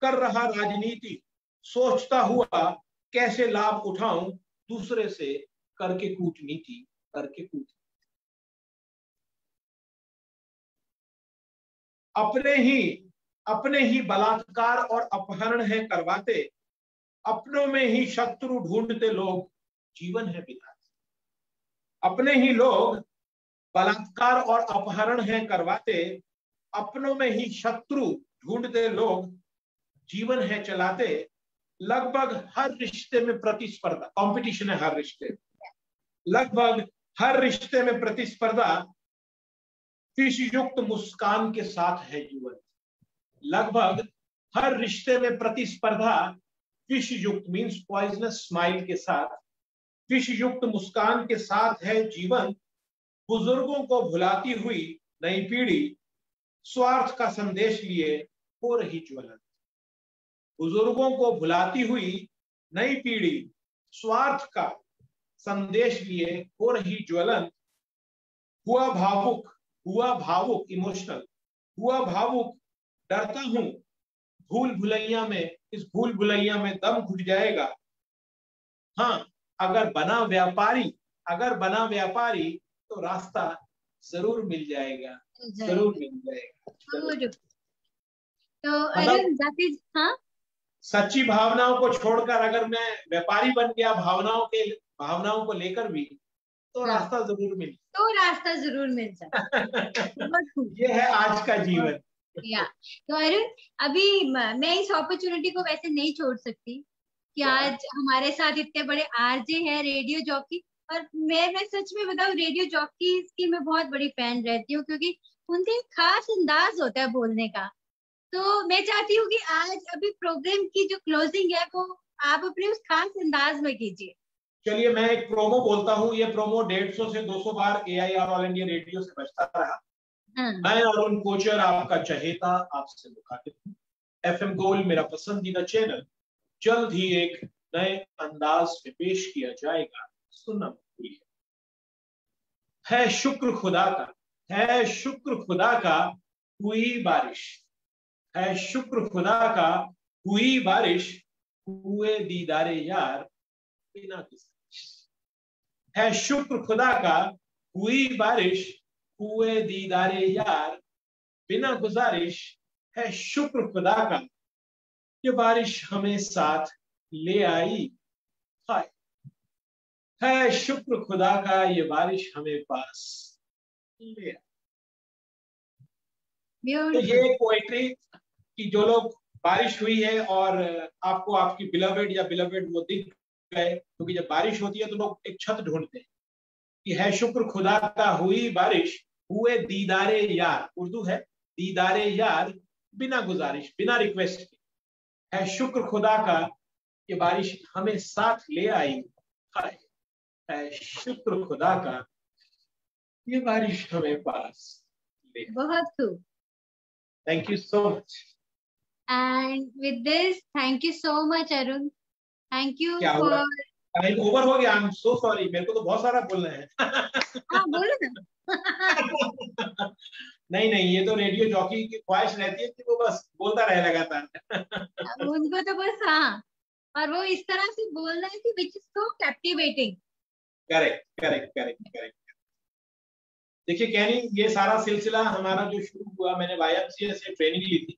कर रहा राजनीति, सोचता हुआ कैसे लाभ उठाऊं दूसरे से करके कूटनीति, करके कूटनीति। अपने ही बलात्कार और अपहरण है करवाते, अपनों में ही शत्रु ढूंढते लोग जीवन है बिताते। अपने ही लोग बलात्कार और अपहरण है करवाते, अपनों में ही शत्रु ढूंढते लोग जीवन है चलाते, लगभग हर रिश्ते में प्रतिस्पर्धा, कंपटीशन है हर रिश्ते में, लगभग हर रिश्ते में प्रतिस्पर्धा विष युक्त मुस्कान के साथ है जीवन। लगभग हर रिश्ते में प्रतिस्पर्धा विष युक्त मीन्स पॉइजनस स्माइल के साथ, विष युक्त मुस्कान के साथ है जीवन। बुजुर्गों को भुलाती हुई नई पीढ़ी स्वार्थ का संदेश लिए हो रही ज्वलन। बुजुर्गों को भुलाती हुई नई पीढ़ी स्वार्थ का संदेश लिए हो रही ज्वलन। हुआ भावुक इमोशनल, हुआ भावुक, डरता हूं भूल भुलैया में, इस भूल भुलैया में दम घुट जाएगा। हाँ, अगर बना व्यापारी तो रास्ता जरूर मिल जाएगा, जरूर मिल जाएगा। तो अरुण हाँ, सच्ची भावनाओं को छोड़कर अगर मैं व्यापारी बन गया भावनाओं को लेकर भी, तो रास्ता जरूर मिल जाए। ये है आज का जीवन। या तो अरुण, अभी मैं इस अपॉर्चुनिटी को वैसे नहीं छोड़ सकती कि आज हमारे साथ इतने बड़े आरजे हैं, रेडियो जॉकी। और मैं सच में बताऊं, रेडियो जॉकी की मैं बहुत बड़ी फैन रहती हूँ, क्योंकि उनके खास अंदाज होता है बोलने का। तो मैं चाहती हूँ कि आज अभी प्रोग्राम की जो क्लोजिंग है वो आप अपने उस खास अंदाज में कीजिए। चलिए, मैं एक प्रोमो बोलता हूँ। ये प्रोमो 150 से 200 बार AIR ऑल इंडिया रेडियो से बजता रहा। मैं अरुण कोचर आपका चहेता आपसे मुखातिब हूँ। FM गोल्ड मेरा पसंदीदा चैनल जल्द ही एक नए अंदाज में पेश किया जाएगा, सुनना मत भूलिए। है शुक्र खुदा का हुई बारिश, है शुक्र खुदा का हुई बारिश, हुए दीदारे यार बिना गुजारिश। है शुक्र खुदा का हुई बारिश, हुए दीदारे यार बिना गुजारिश। है शुक्र खुदा का ये बारिश हमें साथ ले आई। हाय, है शुक्र खुदा का ये बारिश हमें पास ले आई। तो ये पोएट्री कि जो लोग बारिश हुई है और आपको आपकी बिलवेड या बिलवेड वो दिख गए, क्योंकि जब बारिश होती है तो लोग एक छत ढूंढते हैं कि है शुक्र खुदा का हुई बारिश, हुए दीदारे यार, उर्दू है दीदारे यार बिना गुजारिश, बिना रिक्वेस्ट के। है शुक्र खुदा का ये बारिश हमें साथ ले आई। है शुक्र खुदा का ये बारिश हमें पास ले। बहुत खूब। Thank you so much. And with this, thank you so much, Arun. Thank you for. Time over हो गया। I'm so sorry. मेरे को तो बहुत सारा बोलना है। हाँ, बोलो ना। नहीं, ये तो रेडियो जॉकी की ख्वाहिश रहती है कि वो बस बोलता रहे लगातार। उनको तो बस हाँ, और वो इस तरह से बोल रहे हैं कि which is so captivating. Correct. देखिए कैनी, ये सारा सिलसिला हमारा जो शुरू हुआ, मैंने YMCA से ट्रेनिंग ली थी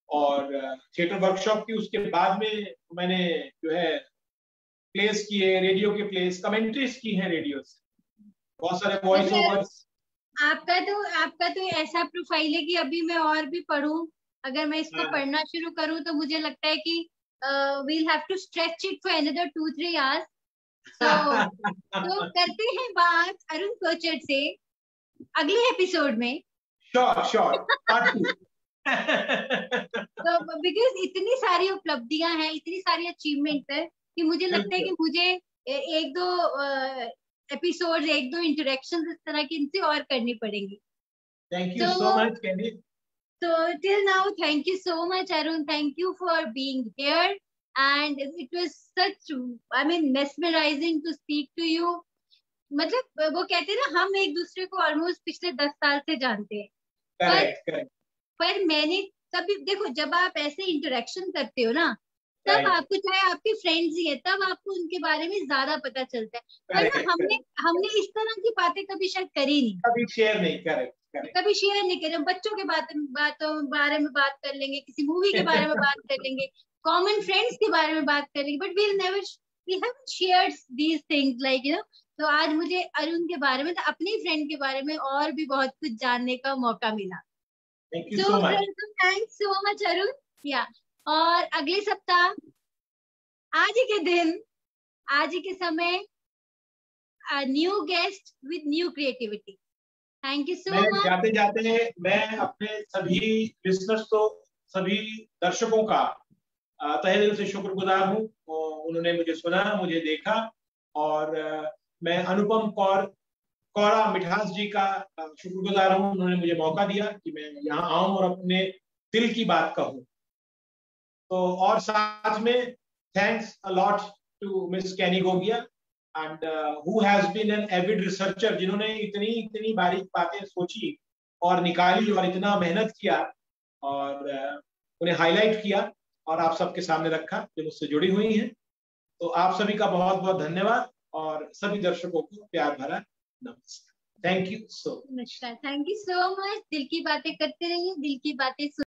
और थिएटर वर्कशॉप की। उसके बाद में मैंने जो है प्लेस किए, रेडियो के प्लेस, कमेंट्रीज की हैं रेडियो से, बहुत सारे वॉइस ओवर्स। आपका तो ऐसा प्रोफाइल है कि अभी मैं और भी पढ़ूं, अगर मैं इसको पढ़ना शुरू करूं तो मुझे लगता है कि we'll have to stretch it for another 2-3 hours. तो करते हैं बात अरुण कोचर से अगले एपिसोड में। श्योर। तो बिकॉज इतनी सारी उपलब्धियां हैं, इतनी सारी अचीवमेंट है कि मुझे लगता है कि मुझे एक दो एपिसोड, एक दो इंटरेक्शन इस तरह की इनसे और करनी पड़ेंगी। Thank you so much candy. So till now, thank you so much, Arun. Thank you for being here, and it was such, mesmerizing to speak to you. मतलब वो कहते हैं ना, हम एक दूसरे को ऑलमोस्ट पिछले 10 साल से जानते हैं। करेक्ट। पर मैंने कभी, देखो, जब आप ऐसे इंटरेक्शन करते हो ना, तब आपको, चाहे आपके फ्रेंड्स ही है, तब आपको उनके बारे में ज्यादा पता चलता है। पर हमने इस तरह की बातें कभी शायद करी नहीं, कभी शेयर नहीं करे। बच्चों के बारे में बात कर लेंगे, किसी मूवी के बारे में बात कर लेंगे, कॉमन फ्रेंड्स के बारे में बात कर लेंगे, but we haven't shared these things, like, you know. तो आज मुझे अरुण के बारे में, अपने फ्रेंड के बारे में और भी बहुत कुछ जानने का मौका मिला। Thank you so much. Thanks so much Arun. या और अगले सप्ताह आज ही के दिन, आज ही के समय, new guest with new creativity. Thank you so much. जाते जाते मैं अपने सभी लिसनर्स को, सभी दर्शकों का तहे दिल से शुक्रगुजार हूँ। उन्होंने मुझे सुना, मुझे देखा, और मैं अनुपम कौरा मिठास जी का शुक्रगुजार हूँ। उन्होंने मुझे मौका दिया कि मैं यहाँ आऊं और अपने दिल की बात कहूँ। तो और साथ में thanks a lot to miss Kenny Gogia and who has been an avid researcher, जिन्होंने इतनी बारीक बातें सोची और निकाली और इतना मेहनत किया और उन्हें हाईलाइट किया और आप सबके सामने रखा, जो मुझसे जुड़ी हुई हैं। तो आप सभी का बहुत बहुत धन्यवाद और सभी दर्शकों को प्यार भरा नमस्कार। Thank you so much. Thank you so much. दिल की बातें करते रहिए, दिल की बातें